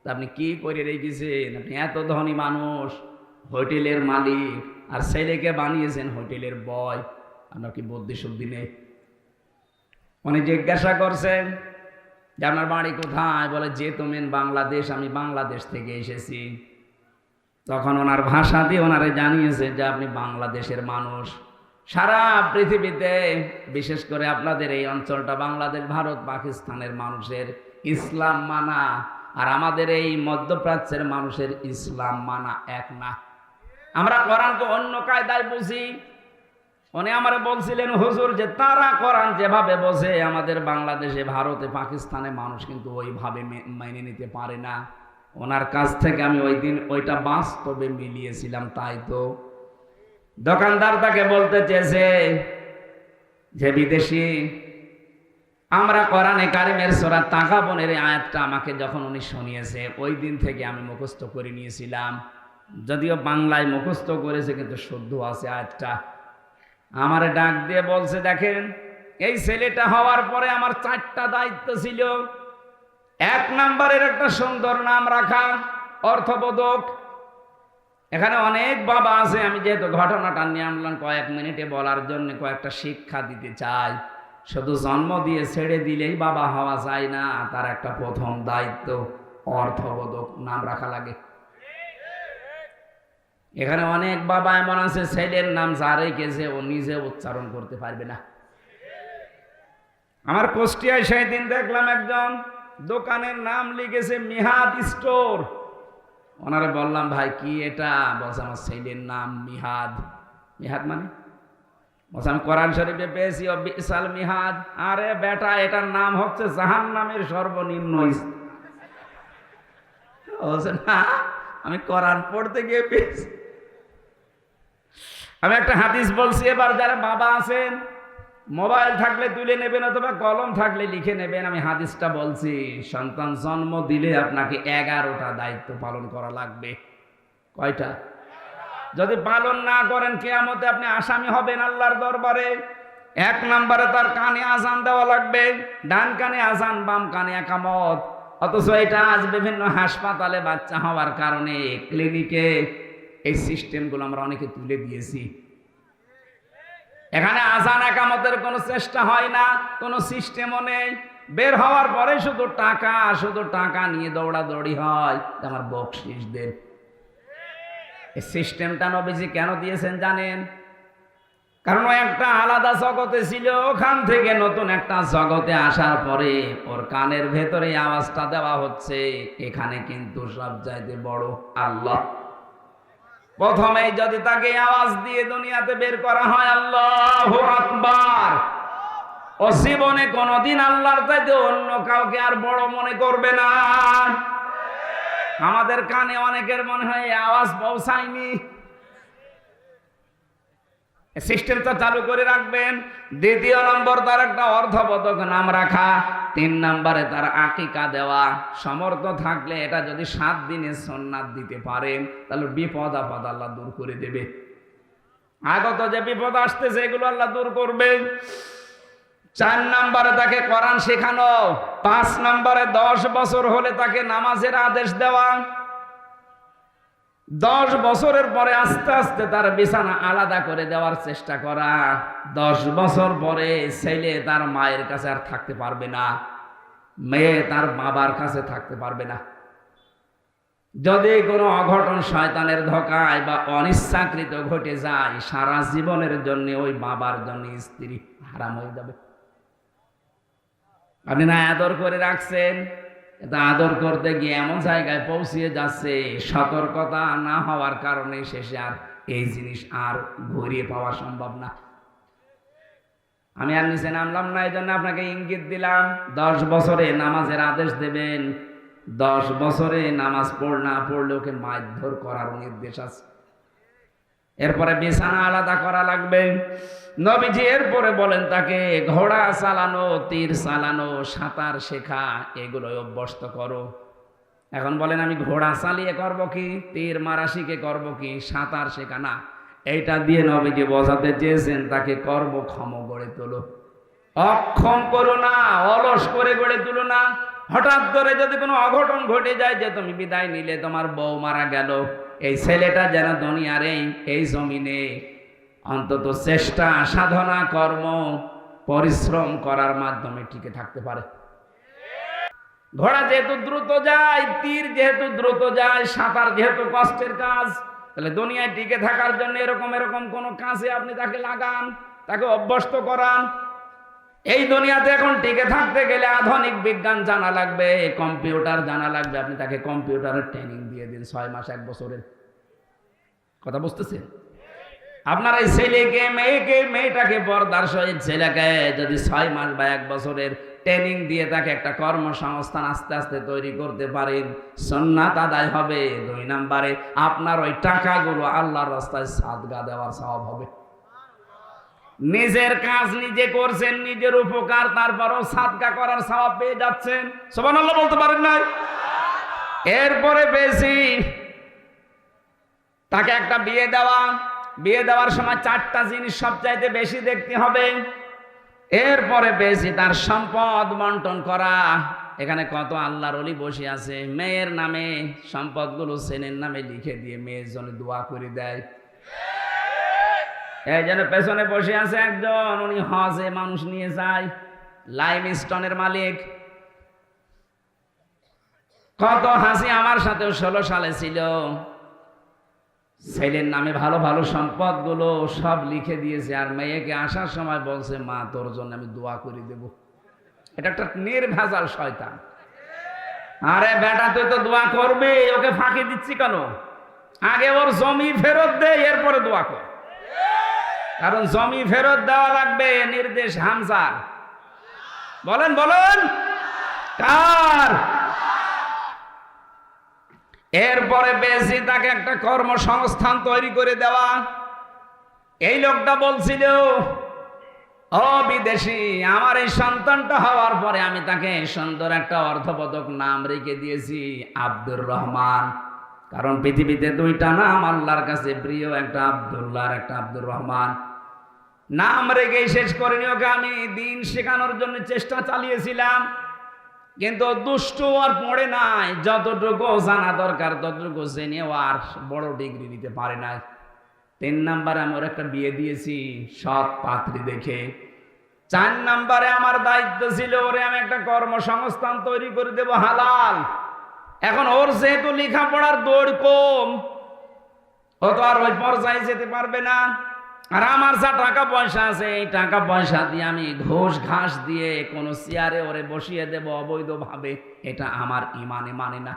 তা আপনি কি করে রেখেছেন? আপনি এত ধনী মানুষ, হোটেলের মালিক, আর ছেলেকে বানিয়েছেন হোটেলের বয়, আপনার কি বুদ্ধি শুদ্ধি নেই? উনি জিজ্ঞাসা করছেন যে আপনার বাড়ি কোথায়? বলে যে তুমি বাংলাদেশ, আমি বাংলাদেশ থেকে এসেছি। তখন ওনার ভাষা দিয়ে ওনারে জানিয়েছে যে আপনি বাংলাদেশের মানুষ। সারা পৃথিবীতে, বিশেষ করে আপনাদের এই অঞ্চলটা বাংলাদেশ, ভারত, পাকিস্তানের মানুষের ইসলাম মানা আর আমাদের এই মধ্যপ্রাচ্যের মানুষের ইসলাম মানা এক না। আমরা কোরআনকে অন্য কায়দায় বুঝি। উনি আমারে বলছিলেন, হুজুর, যে তারা কোরআন যেভাবে বোঝে, আমাদের বাংলাদেশে, ভারতে, পাকিস্তানে মানুষ কিন্তু ওইভাবে মেনে নিতে পারে না। ওনার কাছ থেকে আমি ওই দিন ওইটা বাস্তবে মিলিয়েছিলাম। তাই তো দোকানদার তাকে বলতে চেয়েছে যে বিদেশি, আমরা কোরআনে কারিমের সূরা তাগাবনের আয়াতটা আমাকে যখন উনি শুনিয়েছে, ওই দিন থেকে আমি মুখস্থ করে নিয়েছিলাম। যদিও বাংলায় মুখস্থ করেছে, কিন্তু শুদ্ধ আছে আয়াতটা। আমারে ডাক দিয়ে বলছে, দেখেন, এই ছেলেটা হওয়ার পরে আমার 4টা দায়িত্ব ছিল। 1 নম্বরের একটা সুন্দর নাম রাখা, অর্থবোধক। এখানে অনেক বাবা আছে, আমি যেহেতু ঘটনাটা নিয়ে আনলাম কয়েক মিনিটে বলার জন্য, কয়েকটা শিক্ষা দিতে চাই। শুধু জন্ম দিয়ে ছেড়ে দিলেই বাবা হওয়া যায় না, তার একটা প্রথম দায়িত্ব অর্থবোধক নাম রাখা লাগে। এখানে অনেক বাবা এমন আছে, ছেলের নাম যা রেখেছে ও নিজে উচ্চারণ করতে পারবে না। আমার কুষ্টিয়ায় সেই দিন দেখলাম একজন দোকানের নাম লিখেছে মিহাদ স্টোর। ওনারে বললাম, ভাই কি এটা? বলছে আমার ছেলের নাম মিহাদ। মিহাদ মানে? বলছে আমি কোরআন শরীফে পেয়েছি, ও বিসাল মিহাদ। আরে বেটা, এটার নাম হচ্ছে জাহান্নামের সর্বনিম্ন। বলছে না, আমি কোরআন পড়তে গিয়ে পেয়েছি। আমি একটা হাদিস বলছি, এবার যারা বাবা আছেন, মোবাইল থাকলে তুলে নেবেন অথবা কলম থাকলে লিখে নেবেন। আমি হাদিসটা বলছি, সন্তান জন্ম দিলে আপনাকে 11টা দায়িত্ব পালন করা লাগবে। কয়টা? যদি পালন না করেন, কিয়ামতে আপনি আসামি হবেন আল্লাহর দরবারে। 1 নম্বরে তার কানে আজান দেওয়া লাগবে, ডান কানে আজান, বাম কানে একামত। অথচ এটা আজ বিভিন্ন হাসপাতালে বাচ্চা হওয়ার কারণে ক্লিনিকে এই সিস্টেমগুলো আমরা অনেকে তুলে দিয়েছি। এখানে আযান একামতের কোনো চেষ্টা হয় না, কোনো সিস্টেমও নেই। বের হওয়ার পরে শুধু টাকা নিয়ে দৌড়াদৌড়ি হয়, আমার বকশিশ দেন। এই সিস্টেমটা নবীজি কেন দিয়েছেন জানেন? কারণ ও একটা আলাদা জগতে ছিল, ওখান থেকে নতুন একটা জগতে আসার পরে ওর কানের ভেতরে আওয়াজটা দেওয়া হচ্ছে, এখানে কিন্তু সব চাইতে বড় আল্লাহ। প্রথমে যদি তাকে আওয়াজ দিয়ে দুনিয়াতে বের করা হয় আল্লাহু আকবার, ও জীবনে কোনোদিন আল্লাহর চাইতে অন্য কাউকে আর বড় মনে করবে না। আমাদের কানে অনেকের মনে হয় এই আওয়াজ পৌঁছায়নি। সিস্টেমটা চালু করে রাখবেন। দ্বিতীয় নম্বর, তার একটা অর্ধবোধক নাম রাখা। 3 নম্বরে তার আকিকা দেওয়া। সমর্থ থাকলে এটা যদি 7 দিনে সুন্নাত দিতে পারেন তাহলে বিপদ আপদ আল্লাহ দূর করে দেবে। আগত যে বিপদ আসতেছে এগুলো আল্লাহ দূর করবে। 4 নম্বরে তাকে কোরআন শেখানো। 5 নম্বরে 10 বছর হলে তাকে নামাজের আদেশ দেওয়া। 10 বছরের পরে আস্তে আস্তে তার বিছানা আলাদা করে দেওয়ার চেষ্টা করা। 10 বছর পরে ছেলে তার মায়ের কাছে আর থাকতে পারবে না, মেয়ে তার বাবার কাছে থাকতে পারবে না। যদি কোনো অঘটন শয়তানের ধোঁকায় বা অনিচ্ছাকৃত ঘটে যায়, সারা জীবনের জন্য ওই বাবার জন্য স্ত্রী হারাম হয়ে যাবে। আপনি না আদর করে রাখছেন, এটা আদর করতে গিয়ে এমন জায়গায় পৌঁছিয়ে যাচ্ছে, সতর্কতা না হওয়ার কারণে শেষে আর এই জিনিস আর ঘুরিয়ে পাওয়া সম্ভব না। আমি আর নিচে নামলাম না, এই জন্য আপনাকে ইঙ্গিত দিলাম। 10 বছরে নামাজের আদেশ দেবেন। 10 বছরে নামাজ না পড়লে ওকে মারধর করার নির্দেশ আছে। এরপরে বিছানা আলাদা করা লাগবে। নবীজি এরপরে বলেন তাকে ঘোড়া চালানো, তীর চালানো, সাঁতার শেখা, এগুলো অভ্যস্ত করো। এখন বলেন আমি ঘোড়া চালিয়ে করব কি, তীর মারা শিখে করব কি, সাঁতার শেখা না। এইটা দিয়ে নবীজি বোঝাতে চেয়েছেন তাকে কর্মক্ষম গড়ে তোলো। অক্ষম করো না, অলস করে গড়ে তুলো না। হঠাৎ করে যদি কোনো অঘটন ঘটে যায় যে তুমি বিদায় নিলে, তোমার বউ মারা গেল, এই ছেলেটা যেন দুনিয়ার এই জমিনে অন্তত চেষ্টা, সাধনা, কর্ম, পরিশ্রম করার মাধ্যমে টিকে থাকতে পারে। ঘোড়া যেহেতু দ্রুত যায়, তীর যেহেতু দ্রুত যায়, সাঁতার যেহেতু কষ্টের কাজ, তাহলে দুনিয়ায় টিকে থাকার জন্য এরকম কোন কাজে আপনি তাকে লাগান, তাকে অভ্যস্ত করান। এই দুনিয়াতে এখন টিকে থাকতে গেলে আধুনিক বিজ্ঞান জানা লাগবে, কম্পিউটার জানা লাগবে। আপনি তাকে কম্পিউটারের ট্রেনিং দিয়ে দিন 6 মাস 1 বছরের। কথা বুঝতেছেন? আপনার এই ছেলেকে, মেয়েটাকে, পর্দার সহিত ছেলেকে যদি 6 মাস বা 1 বছরের ট্রেনিং দিয়ে তাকে একটা কর্মসংস্থান আস্তে আস্তে তৈরি করতে পারেন, সুন্নাত আদায় হবে। 2 নম্বরে আপনার ওই টাকাগুলো আল্লাহর রাস্তায় সাদকা দেওয়ার সওয়াব হবে। নিজের কাজ নিজে করছেন, নিজের উপকার, তারপরও সাদকা করার সওয়াব পেয়ে যাচ্ছেন। সুবহানাল্লাহ বলতে পারেন না? এরপরে বেশি তাকে একটা বিয়ে দেওয়ার সময় 4টা জিনিস সবচাইতে বেশি দেখতে হবে। এরপরে বেশি তার সম্পদ বন্টন করা। এখানে কত আল্লাহর ওলি বসে আছে, মেয়ের নামে সম্পদগুলো ছেলের নামে লিখে দিয়ে মেয়ের জন্য দোয়া করে দেয়। এই জন্য পেছনে বসে আছে একজন, উনি হজে মানুষ নিয়ে যায়, লাইমস্টোনের মালিক। কত হাসি, আমার সাথেও 16 সালে ছিল। ছেলের নামে ভালো ভালো সম্পদগুলো সব লিখে দিয়েছে, আর মেয়েকে আসার সময় বলছে মা তোর জন্য আমি দোয়া করে দেব। এটা একটা নির্ভেজাল শয়তান। আরে বেটা তুই তো দোয়া করবি, ওকে ফাঁকি দিচ্ছি কেন? আগে ওর জমি ফেরত দে, এরপরে দোয়া কর। কারণ জমি ফেরত দেওয়া লাগবে, নির্দেশ হামজার। বলেন কার? এরপরে বেশি তাকে একটা কর্মসংস্থান তৈরি করে দেওয়া। এই লোকটা বলছিল, ও বিদেশি, আমার এই সন্তানটা হওয়ার পরে আমি তাকে সুন্দর একটা অর্থবোধক নাম রেখে দিয়েছি, আব্দুর রহমান। কারণ পৃথিবীতে 2টা নাম আল্লাহর কাছে প্রিয়, একটা আব্দুল্লাহ আর একটা আব্দুর রহমান। নাম রেখে শেষ করিনি ওকে। আমি দিন শেখানোর জন্য চেষ্টা চালিয়েছিলাম, কিন্তু দুষ্টু আর পড়ে নাই, যতটুকু জানা দরকার ততটুকু জেনেও আর বড় ডিগ্রি নিতে পারে নাই। 3 নাম্বারে আমি ওর একটা বিয়ে দিয়েছি সৎ পাত্রী দেখে। 4 নাম্বারে আমার দায়িত্ব ছিল ওরে আমি একটা কর্মসংস্থান তৈরি করে দেব হালাল। এখন ওর যেহেতু লেখাপড়ার দৌড় কম, ও তো আর ওই পর্যায়ে যেতে পারবে না। আর আমার যা টাকা পয়সা আছে এই টাকা পয়সা দিয়ে আমি ঘোষ ঘাস দিয়ে কোন চেয়ারে ওরে বসিয়ে দেব অবৈধভাবে, এটা আমার ইমানে মানে না।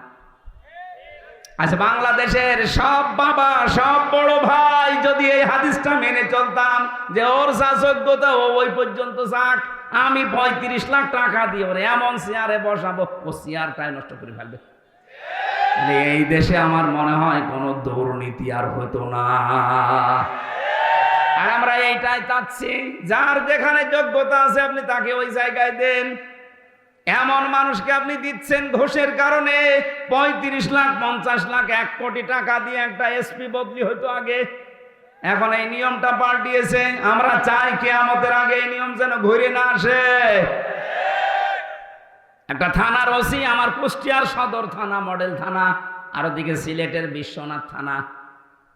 আচ্ছা, বাংলাদেশের সব বাবা সব বড় ভাই যদি এই হাদিসটা মেনে চলতাম যে ওর যা যোগ্যতা ও ওই পর্যন্ত যাক, আমি 35 লাখ টাকা দিয়ে ওরে এমন চেয়ারে বসাবো ও চেয়ারটাই নষ্ট করে ফেলবে, এই দেশে আমার মনে হয় কোনো দুর্নীতি আর হতো না। আর আমরা এইটাই চাচ্ছি, যার যেখানে যোগ্যতা আছে আপনি তাকে ওই জায়গায় দেন। এমন মানুষকে আপনি দিচ্ছেন ঘোষের কারণে 35 লাখ 50 লাখ 1 কোটি টাকা দিয়ে একটা এসপি বদলি হতো আগে, এখন এই নিয়মটা পাল্টিয়েছে। আমরা চাই কিয়ামতের আগে এই নিয়ম যেন ঘুরে না আসে। একটা থানার ওসি আমার কুষ্টিয়ার সদর থানা মডেল থানা, আর ওদিকে সিলেটের বিশ্বনাথ থানা,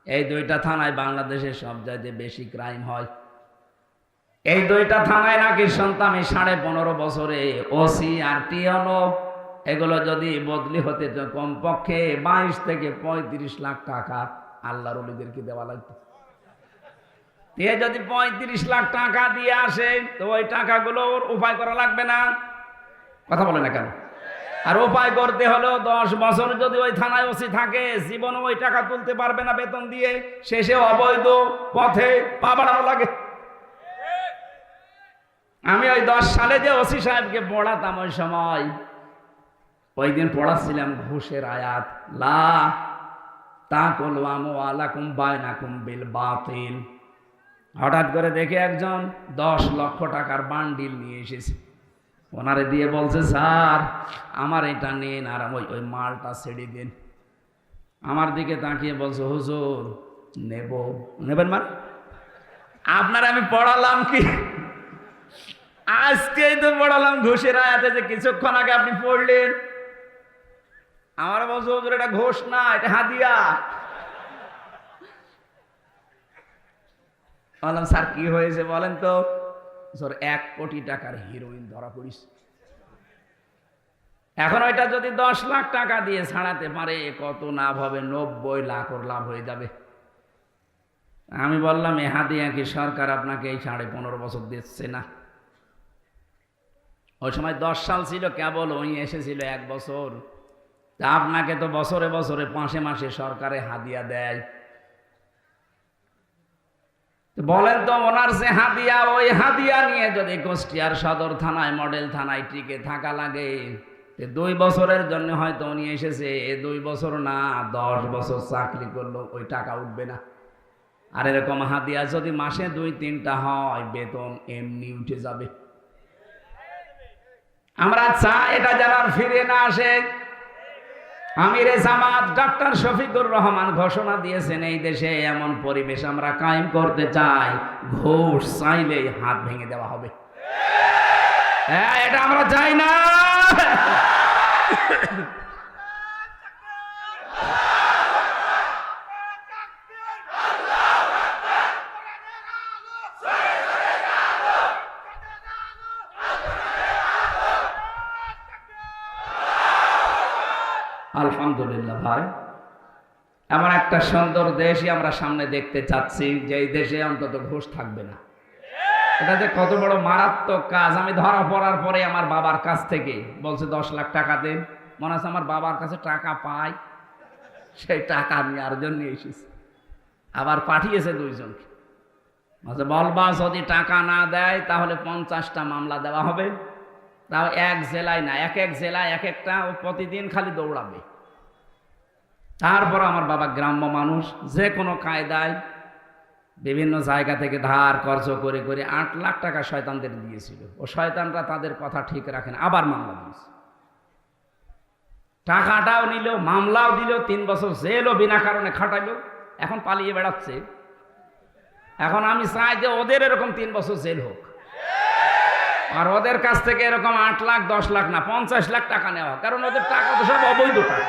এই 2টা থানায় বাংলাদেশের সব জায়গায় বেশি ক্রাইম হয়। এই 2টা থানায় নাকি সন্তামি 15.5 বছরে ওসি আর টিএনও এগুলো যদি বদলি হতে কমপক্ষে 22 থেকে 35 লাখ টাকা আল্লাহর ওলিদেরকে দেওয়া লাগতো। এ যদি 35 লাখ টাকা দিয়ে আসে তো ওই টাকাগুলো ওর উপায় করা লাগবে না? কথা বলে না কেন? আর উপায় করতে হলেও 10 বছর যদি ওই থানায় ওসি থাকে জীবনে ওই টাকা তুলতে পারবে না বেতন দিয়ে, শেষে অবৈধ পথে পা বাড়ানো লাগে। আমি ওই 10 সালে যে ওসি সাহেবকে পড়াতাম ওই সময়, ওই দিন পড়াচ্ছিলাম ঘুষের আয়াত, লা তাকুলু আমওয়ালাকুম বাইনাকুম বিল বাতিল। হঠাৎ করে দেখে একজন 10 লক্ষ টাকার বান্ডিল নিয়ে এসেছে, ওনারে দিয়ে বলছে, স্যার আমার এটা নিন আর ওই মালটা ছেড়ে দিন। আমার দিকে তাকিয়ে বলছে, হুজুর নেবেন মানে? আপনার আমি পড়ালাম কি? আজকেই তো পড়ালাম ঘুষের আয়াতে যে কিছুক্ষণ আগে আপনি পড়লেন। আমার বলছে, হুজুর এটা ঘোষ না, এটা হাদিয়া। বললাম, স্যার কি হয়েছে বলেন তো? স্যার 1 কোটি টাকার হিরোইন ধরা পড়িস। এখন ওইটা যদি 10 লাখ টাকা দিয়ে ছাড়াতে পারে কত লাভ হবে? 90 লাখ ওর লাভ হয়ে যাবে। আমি বললাম, এ হাদিয়া কি সরকার আপনাকে এই 15.5 বছর দিচ্ছে না? ওই সময় 10 সাল ছিল কেবল, ওই এসেছিল 1 বছর। তা আপনাকে তো বছরে বছরে মাসে মাসে সরকারে হাদিয়া দেয়। বলেন তো, ওনার যে হাদিয়া, ওই হাদিয়া নিয়ে যদি কুষ্টিয়ার সদর থানায় মডেল থানায় টিকে থাকা লাগে, 2 বছরের জন্য হয়তো উনি এসেছে, 2 বছর না 10 বছর চাকরি করলো ওই টাকা উঠবে না। আর এরকম হাদিয়া যদি মাসে 2-3টা হয়, বেতন এমনি উঠে যাবে। আমরা চাই এটা যেন আর ফিরে না আসে। আমিরে জামাত ডক্টর শফিকুর রহমান ঘোষণা দিয়েছেন, এই দেশে এমন পরিবেশ আমরা কায়েম করতে চাই, ঘুষ চাইলেই হাত ভেঙে দেওয়া হবে। হ্যাঁ, এটা আমরা চাই না। আলহামদুলিল্লাহ ভাই, এমন একটা সুন্দর দেশই আমরা সামনে দেখতে চাচ্ছি, যে এই দেশে অন্তত ঘুষ থাকবে না। এটা যে কত বড় মারাত্মক কাজ। আমি ধরা পড়ার পরে আমার বাবার কাছ থেকে বলছে 10 লাখ টাকা দেন। মনে আছে আমার বাবার কাছে টাকা পাই, সেই টাকা আমি আরেকজন নিয়ে এসেছি, আবার পাঠিয়েছে 2 জনকে। বলবা যদি টাকা না দেয় তাহলে 50টা মামলা দেওয়া হবে। তাও 1 জেলায় না, এক জেলায় এক একটা, ও প্রতিদিন খালি দৌড়াবে। তারপর আমার বাবা গ্রাম্য মানুষ, যে কোনো কায়দায় বিভিন্ন জায়গা থেকে ধার কর্জ করে করে 8 লাখ টাকা শয়তানদের দিয়েছিল। ও শয়তানরা তাদের কথা ঠিক রাখেন, আবার মামলা দিয়েছে। টাকাটাও নিল, মামলাও দিল, 3 বছর জেলও বিনা কারণে খাটাইল, এখন পালিয়ে বেড়াচ্ছে। এখন আমি চাই যে ওদের এরকম 3 বছর জেল হোক। আর ওদের কাছ থেকে এরকম 8 লাখ 10 লাখ না 50 লাখ টাকা নেওয়া, কারণ ওদের টাকা তো সব অবৈধ টাকা।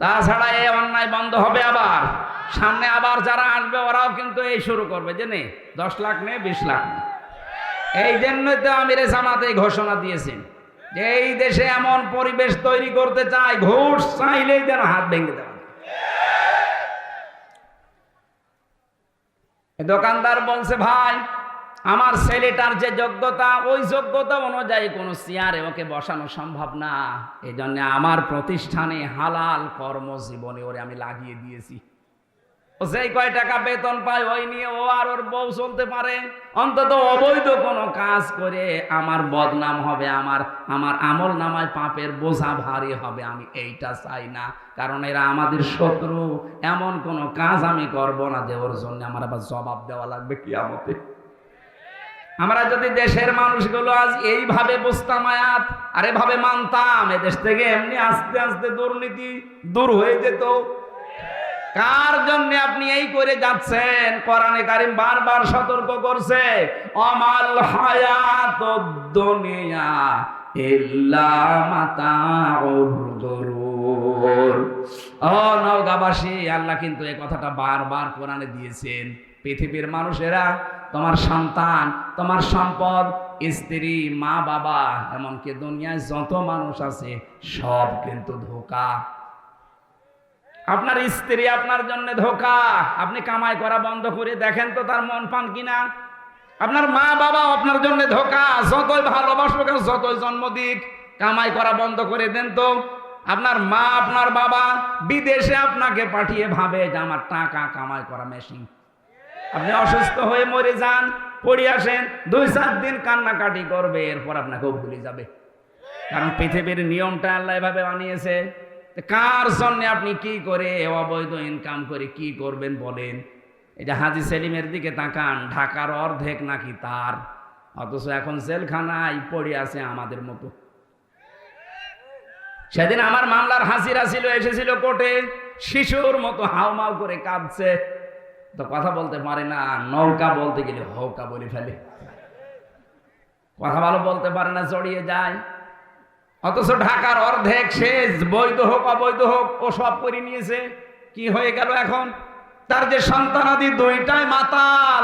তাছাড়া এই অন্যায় বন্ধ হবে। আবার সামনে আবার যারা আসবে ওরাও কিন্তু এই শুরু করবে যে নে 10 লাখ নে 20 লাখ নে। এই জন্যই তো আমিরে জামাত এই ঘোষণা দিয়েছেন যে এই দেশে এমন পরিবেশ তৈরি করতে চাই, ঘুষ চাইলেই যেন হাত ভেঙে দেওয়া। দোকানদার বলছে ভাই আমার ছেলেটার যে যোগ্যতা ওই যোগ্যতা অনুযায়ী কোনো চেয়ারে ওকে বসানো সম্ভব না, এই জন্য আমার প্রতিষ্ঠানে হালাল কর্মজীবনে ওরে আমি লাগিয়ে দিয়েছি। ও সেই কয় টাকা বেতন পায় ওই নিয়ে ও আর ওর বউ চলতে পারে, অন্তত অবৈধ কোনো কাজ করে আমার বদনাম হবে, আমার আমল নামায় পাপের বোঝা ভারী হবে। আমি এইটা চাই না, কারণ এরা আমাদের শত্রু। এমন কোনো কাজ আমি করব না যে ওর জন্য আমার আবার জবাব দেওয়া লাগবে কিয়ামতে। আমরা যদি দেশের মানুষগুলো আজ এইভাবে বুঝতাম আয়াত আর এভাবে মানতাম, এদেশ থেকে এমনি আস্তে আস্তে দুর্নীতি দূর হয়ে যেত। কার জন্য আপনি এই করে যাচ্ছেন? কোরআনে কারীম বারবার সতর্ক করছে, আমাল হায়াতুদ দুনিয়া ইল্লা মাতাউল গুরুর। ও নওগাঁবাসী, আল্লাহ কিন্তু এই কথাটা বারবার কোরআনে দিয়েছেন। পৃথিবীর মানুষেরা, তোমার সন্তান, তোমার সম্পদ, স্ত্রী, মা বাবা, এমনকি দুনিয়ায় যত মানুষ আছে সব কিন্তু ধোঁকা। আপনার স্ত্রী আপনার জন্য ধোঁকা। আপনি কামাই করা বন্ধ করে দেখেন তো তার মন পান কিনা। আপনার মা বাবা আপনার জন্য ধোঁকা। যতই ভালোবাসো কেন, যতই জন্ম দিক, কামাই করা বন্ধ করে দেন তো। আপনার মা আপনার বাবা বিদেশে আপনাকে পাঠিয়ে ভাবে যে আমার টাকা কামাই করা মেশিন। আপনি অসুস্থ হয়ে মরে যান, পড়ে আসেন, 2-4 দিন কান্নাকাটি করবে, এরপর আপনাকেও ভুলে যাবে। কারণ পৃথিবীর নিয়মটা আল্লাহ এভাবে বানিয়েছে। কার জন্য আপনি কি করে অবৈধ ইনকাম করে কি করবেন বলেন? এটা হাজী সেলিমের দিকে তাকান, ঢাকার অর্ধেক নাকি তার, অথচ এখন জেলখানায় পড়ে আছে আমাদের মতো। সেদিন আমার মামলার হাসিরা ছিল, এসেছিল কোর্টে, শিশুর মতো হাউমাউ করে কাঁদছে, তো কথা বলতে পারে না, নৌকা বলতে গেলে হৌকা বলে ফেলে, কথা ভালো বলতে পারে না, জড়িয়ে যায়। অথচ ঢাকার অর্ধেক শেষ, বৈধ হোক অবৈধ হোক ও সব করে নিয়েছে। কি হয়ে গেল এখন? তার যে সন্তানাদি দুইটাই মাতাল,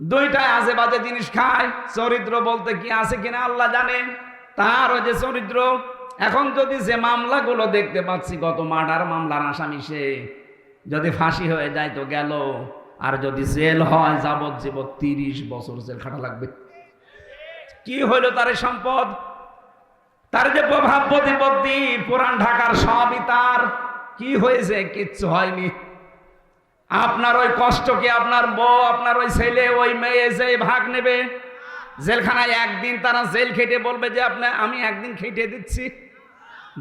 দুইটাই আজে বাজে জিনিস খায়। চরিত্র বলতে কি আছে কিনা আল্লাহ জানেন। তার ওই যে চরিত্র, এখন যদি যে মামলাগুলো দেখতে পাচ্ছি, গত মার্ডার মামলার আসামি সে, যদি ফাঁসি হয়ে যায় তো গেল, আর যদি জেল হয় যাবজ্জীবন 30 বছর জেল খাটা লাগবে। কি হইল তার সম্পদ? তার যে প্রভাব প্রতিপত্তি, পুরান ঢাকার সবই তার। কি হয়েছে? কিচ্ছু হয়নি। আপনার ওই কষ্ট কি আপনার বউ, আপনার ওই ছেলে, ওই মেয়ে যে ভাগ নেবে? জেলখানায় একদিন তারা জেল খেটে বলবে যে আমি একদিন খেটে দিচ্ছি,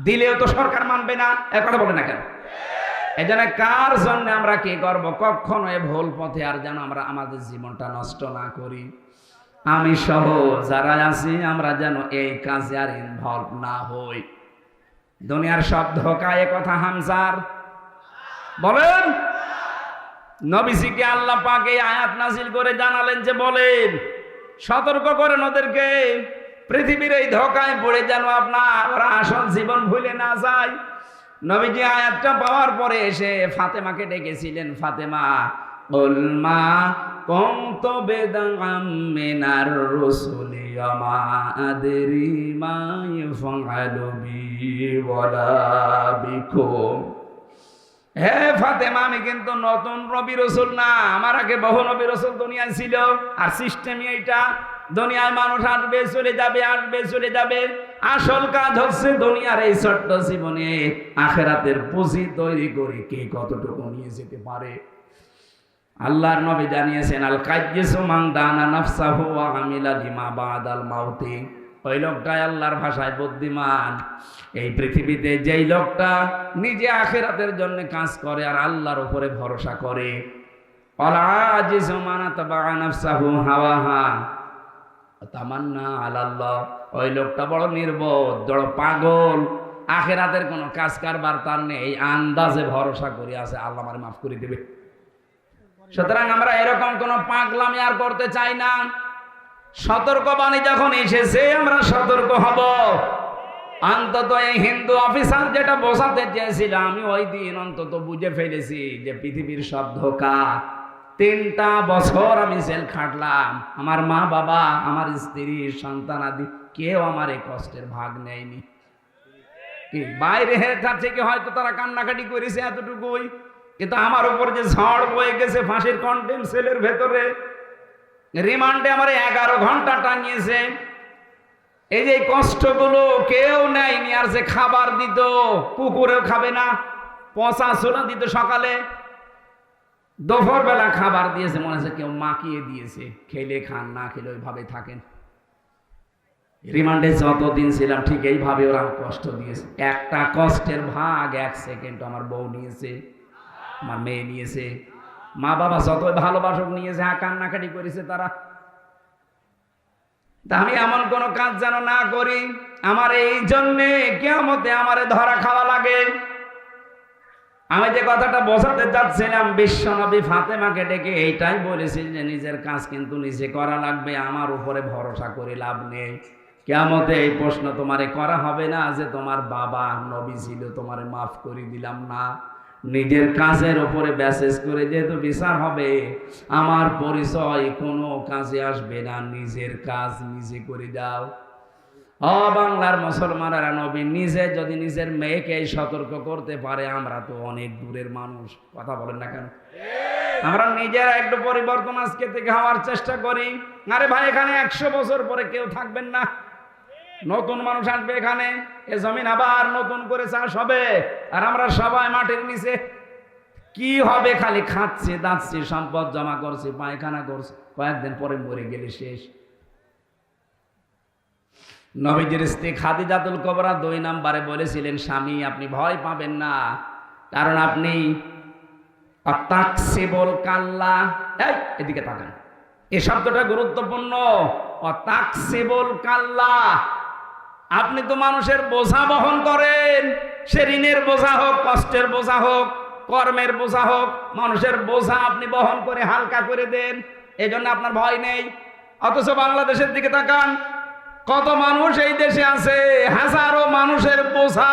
দিলেও তো সরকার মানবে না। এ কথা বলে না কেন? এই জন্য কার জন্য আমরা কি করব? কখনো এ ভুল পথে আর যেন আমরা আমাদের জীবনটা নষ্ট না করি। আমি সহ যারা আছি আমরা যেন এই কাজে আর ইনভলভ না হই। দুনিয়ার সব ধোঁকা, এ কথা হামজার বলেন। নবীজিকে আল্লাহ পাক এই আয়াত নাজিল করে জানালেন যে বলেন, সতর্ক করেন ওদেরকে, পৃথিবীর এই ধোঁকায় পড়ে যেন ওরা আসল জীবন ভুলে না যায়। নবীজি আয়াতটা পাওয়ার পরে এসে ফাতেমাকে ডেকেছিলেন, ফাতেমা উলমা কুনতু বিদআম মিনার রাসূলি ওয়া আদরি মা ইয়াফআলু বি ওয়ালা বিকুম। হে ফাতেমা, আমি কিন্তু নতুন নবী রাসূল না, আমার আগে বহু নবী রাসূল দুনিয়ায় ছিল, আর সিস্টেমই এইটা। দুনিয়ায় মানুষ আসবে চলে যাবে, আসবে চলে যাবে। আসল কাজ হচ্ছে দুনিয়ার এই ছোট্ট জীবনে আখিরাতের পুঁজি তৈরি করে কে কতটুকু নিয়ে যেতে পারে। আল্লাহর নবী জানিয়েছেন, আল কাইয়্যিসু মান দানা নাফসাহু ওয়া আমিলা লিমা বাদাল মাউতি। ওই লোকটাই আল্লাহর ভাষায় বুদ্ধিমান। এই পৃথিবীতে যেই লোকটা নিজে আখিরাতের জন্য কাজ করে আর আল্লাহর উপরে ভরসা করে। আল আজিজু মান তাবা নাফসাহু হাওয়াহা তামান্না আলাল্লাহ। ওই লোকটা বড় নির্বোধ, বড় পাগল, আখিরাতের কোনো কাজ কারবার তার নেই, আন্দাজে ভরসা করে আছে আল্লাহ আমারে মাফ করে দেবে। সুতরাং আমরা এরকম কোন পাগলামি আর করতে চাই না। সতর্কবাণী যখন এসেছে আমরা সতর্ক হব। অন্তত এই হিন্দু অফিসার যেটা বোঝাতে চেয়েছিল, আমি ওই দিন অন্তত বুঝে ফেলেছি যে পৃথিবীর সব ধোঁকা। 3টা বছর আমি জেল খাটলাম, আমার মা বাবা, আমার স্ত্রী, সন্তানাদি কেউ আমার এই কষ্টের ভাগ নেয়নি। কি বাইরে থেকে হয়তো তারা কান্নাকাটি করেছে এতটুকুই, কিন্তু আমার উপর যে ঝড় বয়ে গেছে ফাঁসির কন্টেম সেলের ভেতরে, রিমান্ডে আমার 11 ঘন্টা টাঙিয়েছে। এই যে কষ্টগুলো কেউ নেয়নি। আর যে খাবার দিত, কুকুরেও খাবে না, পচা ছোলা দিত সকালে, দুপুর বেলা খাবার দিয়েছে, মনে হচ্ছে কেউ মাখিয়ে দিয়েছে, খেলে খান, না খেলে ওইভাবে থাকেন। রিমান্ডে যতদিন ছিলাম ঠিক এইভাবে ওরা কষ্ট দিয়েছে। একটা কষ্টের ভাগ 1 সেকেন্ড আমার বউ নিয়েছে, আমার মেয়ে নিয়েছে, মা বাবা যত ভালোবাসক নিয়েছে, কান্নাকাটি করেছে তারা। তা আমি এমন কোন কাজ যেন না করি, আমার এই জন্যে কিয়ামতে আমারে ধরা খাওয়া লাগে। আমি যে কথাটা বোঝাতে চাচ্ছিলাম, বিশ্বনবী ফাতেমাকে ডেকে এইটাই বলেছি যে নিজের কাজ কিন্তু নিজে করা লাগবে, আমার উপরে ভরসা করে লাভ নেই। কিয়ামতে এই প্রশ্ন তোমারে করা হবে না যে তোমার বাবা নবী ছিল, তোমারে মাফ করে দিলাম না। নিজের কাজের ওপরে ব্যাসেস করে যেহেতু বিচার হবে, আমার পরিচয় কোনো কাজে আসবে না, নিজের কাজ নিজে করে দাও। বাংলার মুসলমানেরা নবী নিজে যদি নিজের মেয়েকে সতর্ক করতে পারে, আমরা তো অনেক দূরের মানুষ। কথা বলেন না কেন? আমরা নিজেরা একটু পরিবর্তন আজকে থেকে হওয়ার চেষ্টা করি। আরে ভাই, এখানে 100 বছর পরে কেউ থাকবেন না, নতুন মানুষ আসবে এখানে, এ জমিন আবার নতুন করে চাষ হবে, আর আমরা সবাই মাটির নিচে। কি হবে? খালি খাচ্ছে, দাচ্ছে, সম্পদ জমা করছে, পায়খানা করছে, কয়েকদিন পরে মরে গেলে শেষ। নবীজির স্ত্রী খাদিজাতুল কুবরা 2 নম্বরে বলেছিলেন, স্বামী আপনি ভয় পাবেন না, কারণ আপনি অতাকসিবুল কাল্লা, এদিকে তাকান, এই শব্দটা গুরুত্বপূর্ণ। অতাকসিবুল কাল্লা, আপনি তো মানুষের বোঝা বহন করেন, সে ঋণের বোঝা হোক, কষ্টের বোঝা হোক, কর্মের বোঝা হোক, মানুষের বোঝা আপনি বহন করে হালকা করে দেন, এই জন্য আপনার ভয় নেই। অথচ বাংলাদেশের দিকে তাকান, কত মানুষ এই দেশে আছে, হাজারো মানুষের বোঝা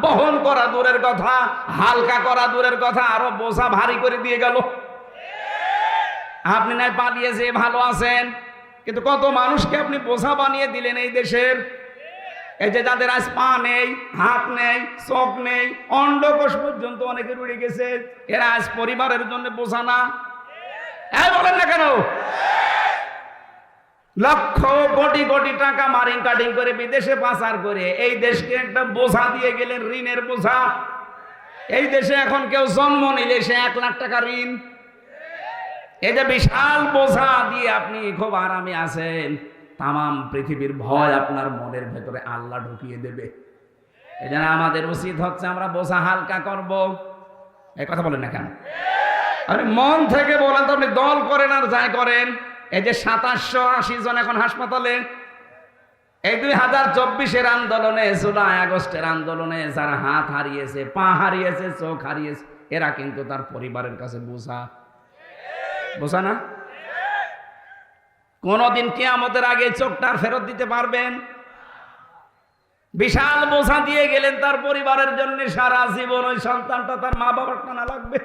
বহন করা দূরের কথা, হালকা করা দূরের কথা, আরো বোঝা ভারী করে দিয়ে গেল। আপনি নাই পালিয়েছে ভালো আছেন, কিন্তু কত মানুষকে আপনি বোঝা বানিয়ে দিলেন এই দেশের। এই যে যাদের আজ পা নেই, হাত নেই, চোখ নেই, অন্ডকোষ পর্যন্ত অনেকে রুড়ে গেছে, এরা আজ পরিবারের জন্য বোঝা না? বলেন না কেন? লক্ষ কোটি কোটি টাকা মারিং কাটিং করে বিদেশে পাচার করে এই দেশকে একটা বোঝা দিয়ে গেলেন, ঋণের বোঝা। এই দেশে এখন কেউ জন্ম নিলে সে 1 লাখ টাকা ঋণ। এই যে বিশাল বোঝা দিয়ে আপনি খুব আরামে আছেন, তামাম পৃথিবীর ভয় আপনার মনের ভেতরে আল্লাহ ঢুকিয়ে দেবে। এই জন্য আমাদের উচিত হচ্ছে আমরা বোঝা হালকা করব। এই কথা বলেন না কেন? আপনি মন থেকে বলেন তো, আপনি দল করেন আর যাই করেন। এই যে 2780 জন এখন হাসপাতালে, এই 2024-এর আন্দোলনে, জুলাই আগস্টের আন্দোলনে যারা হাত হারিয়েছে, পা হারিয়েছে, চোখ হারিয়েছে, এরা কিন্তু তার পরিবারের কাছে বোঝা না। কোনদিন কিয়ামতের আগে চোখটা ফেরত দিতে পারবেন? বিশাল বোঝা দিয়ে গেলেন তার পরিবারের জন্য, সারা জীবন ওই সন্তানটা তার মা বাবার টানা লাগবে।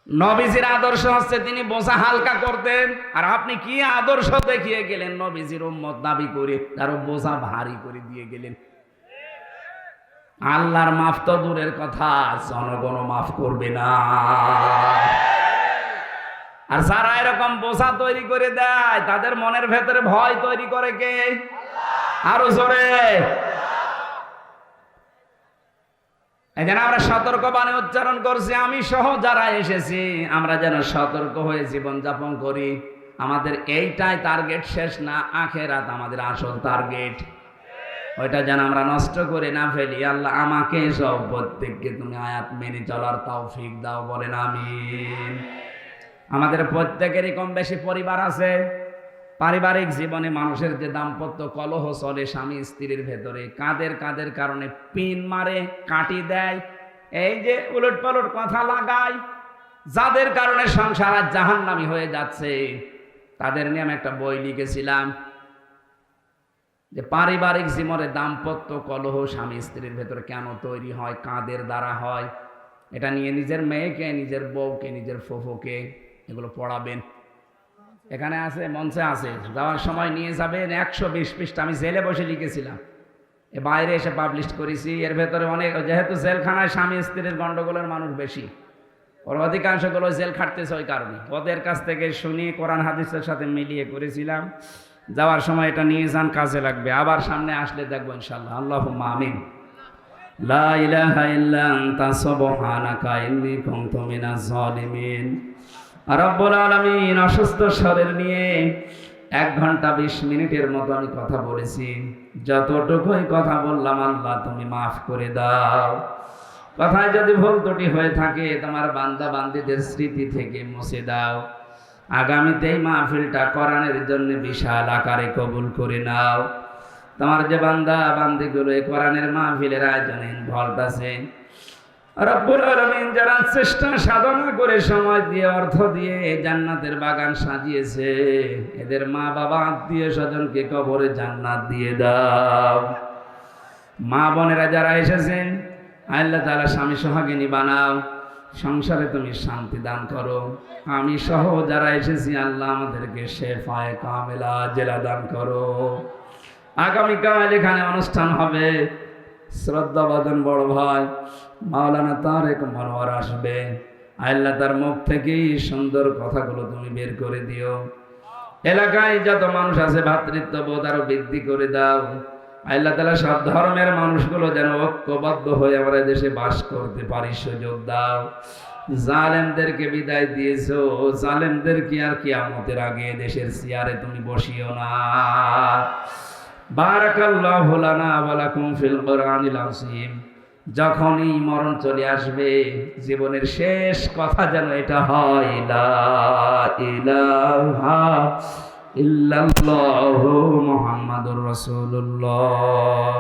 নবীজির আদর্শ হচ্ছে তিনি বোঝা হালকা করতেন, আর আপনি কি আদর্শ দেখিয়ে গেলেন? নবীজির উম্মত দাবি করে তার বোঝা ভারী করে দিয়ে গেলেন। আল্লাহর মাফ তো দূরের কথা, জনগণ মাফ করবে না। আর যারা এরকম বোঝা তৈরি করে দেয়, তাদের মনের ভেতরে ভয় তৈরি করে কে? আরো জোরে। এই জন্য আমরা সতর্কবাণী উচ্চারণ করছি, আমি সহ যারা এসেছি, আমরা যেন সতর্ক হয়ে জীবনযাপন করি। আমাদের এইটাই টার্গেট, শেষ না, আখেরাত আমাদের আসল টার্গেট। ওইটা যেন আমরা নষ্ট করে না ফেলি। আল্লাহ আমাকে সব প্রত্যেককে তুমি আয়াত মেনে চলার তৌফিক দাও, বলেন আমিন। আমাদের প্রত্যেকেরই কম বেশি পরিবার আছে। পারিবারিক জীবনে মানুষের যে দাম্পত্য কলহ চলে স্বামী স্ত্রীর ভেতরে, কাদের কারণে পিন মারে, কাটি দেয়, এই যে উলট পালট কথা লাগায়, যাদের কারণে সংসার আজ জাহান্নামী হয়ে যাচ্ছে, তাদের নিয়ে আমি একটা বই লিখেছিলাম যে পারিবারিক জীবনে দাম্পত্য কলহ স্বামী স্ত্রীর ভেতরে কেন তৈরি হয়, কাদের দ্বারা হয়, এটা নিয়ে নিজের মেয়েকে, নিজের বউকে, নিজের ফুফুকে এগুলো পড়াবেন। এখানে আছে, মঞ্চে আছে, যাওয়ার সময় নিয়ে যাবেন। 120 পৃষ্ঠা আমি জেলে বসে লিখেছিলাম, এ বাইরে এসে পাবলিশ করেছি। এর ভেতরে অনেক, যেহেতু জেলখানায় স্বামী স্ত্রীর গন্ডগোলের মানুষ বেশি, ওর অধিকাংশগুলো জেল খাটতেছে, ওই কারণে ওদের কাছ থেকে শুনি কোরআন হাদিসের সাথে মিলিয়ে করেছিলাম। যাওয়ার সময় এটা নিয়ে যান, কাজে লাগবে। আবার সামনে আসলে দেখবো ইনশাআল্লাহ। আল্লাহুম্মা আমিন। লা ইলাহা ইল্লা আনতা সুবহানাকা ইন্নী কুনতু মিনাজ জালিমিন। রব্বুল আলামিন, অসুস্থ শরীর নিয়ে 1 ঘন্টা 20 মিনিটের মতো আমি কথা বলেছি। যতটুকুই কথা বললাম আল্লাহ তুমি মাফ করে দাও। কথায় যদি ভুল ত্রুটি হয়ে থাকে তোমার বান্দা বান্দীদের স্মৃতি থেকে মুছে দাও। আগামীতে এই মাহফিলটা কোরআনের জন্য বিশাল আকারে কবুল করে নাও। তোমার যে বান্দা বান্দীগুলো এই কোরআনের মাহফিলের আয়োজনে ইনভলভ আছে, রব্বুল আলামিন যারা চেষ্টা সাধনা করে সময় দিয়ে অর্থ দিয়ে জান্নাতের বাগান সাজিয়েছে, এদের মা বাবা আত্মীয় স্বজনকে কবরে জান্নাত দিয়ে দাও। মা বোনেরা যারা এসেছেন আল্লাহ তাআলা স্বামী সোহাগিনী বানাও, সংসারে তুমি শান্তি দান করো। আমি সহ যারা এসেছি আল্লাহ আমাদেরকে শেফায়ে কামেলা জেলা দান করো। আগামীকাল এখানে অনুষ্ঠান হবে, শ্রদ্ধাভাজন বড় ভাই মাওলানা তারেক মনোয়ার আসবে। আল্লাহ তার মুখ থেকেই সুন্দর কথাগুলো তুমি বের করে দিও। এলাকায় যত মানুষ আছে ভ্রাতৃত্ববোধ আরো বৃদ্ধি করে দাও। আল্লাহ তাআলা সব ধর্মের মানুষগুলো যেন ঐক্যবদ্ধ হয়ে আমরা দেশে বাস করতে পারি সুযোগ দাও। জালেমদেরকে বিদায় দিয়েছো, জালেমদেরকে আর কিয়ামতের আগে দেশের চেয়ারে তুমি বসিও না। বারাকাল্লাহু লানা ওয়া লাকুম ফিল কুরআনিল আযীম। যখনই মরণ চলে আসবে, জীবনের শেষ কথা যেন এটা হয়, লা ইলাহা ইল্লাল্লাহু মুহাম্মাদুর রাসূলুল্লাহ।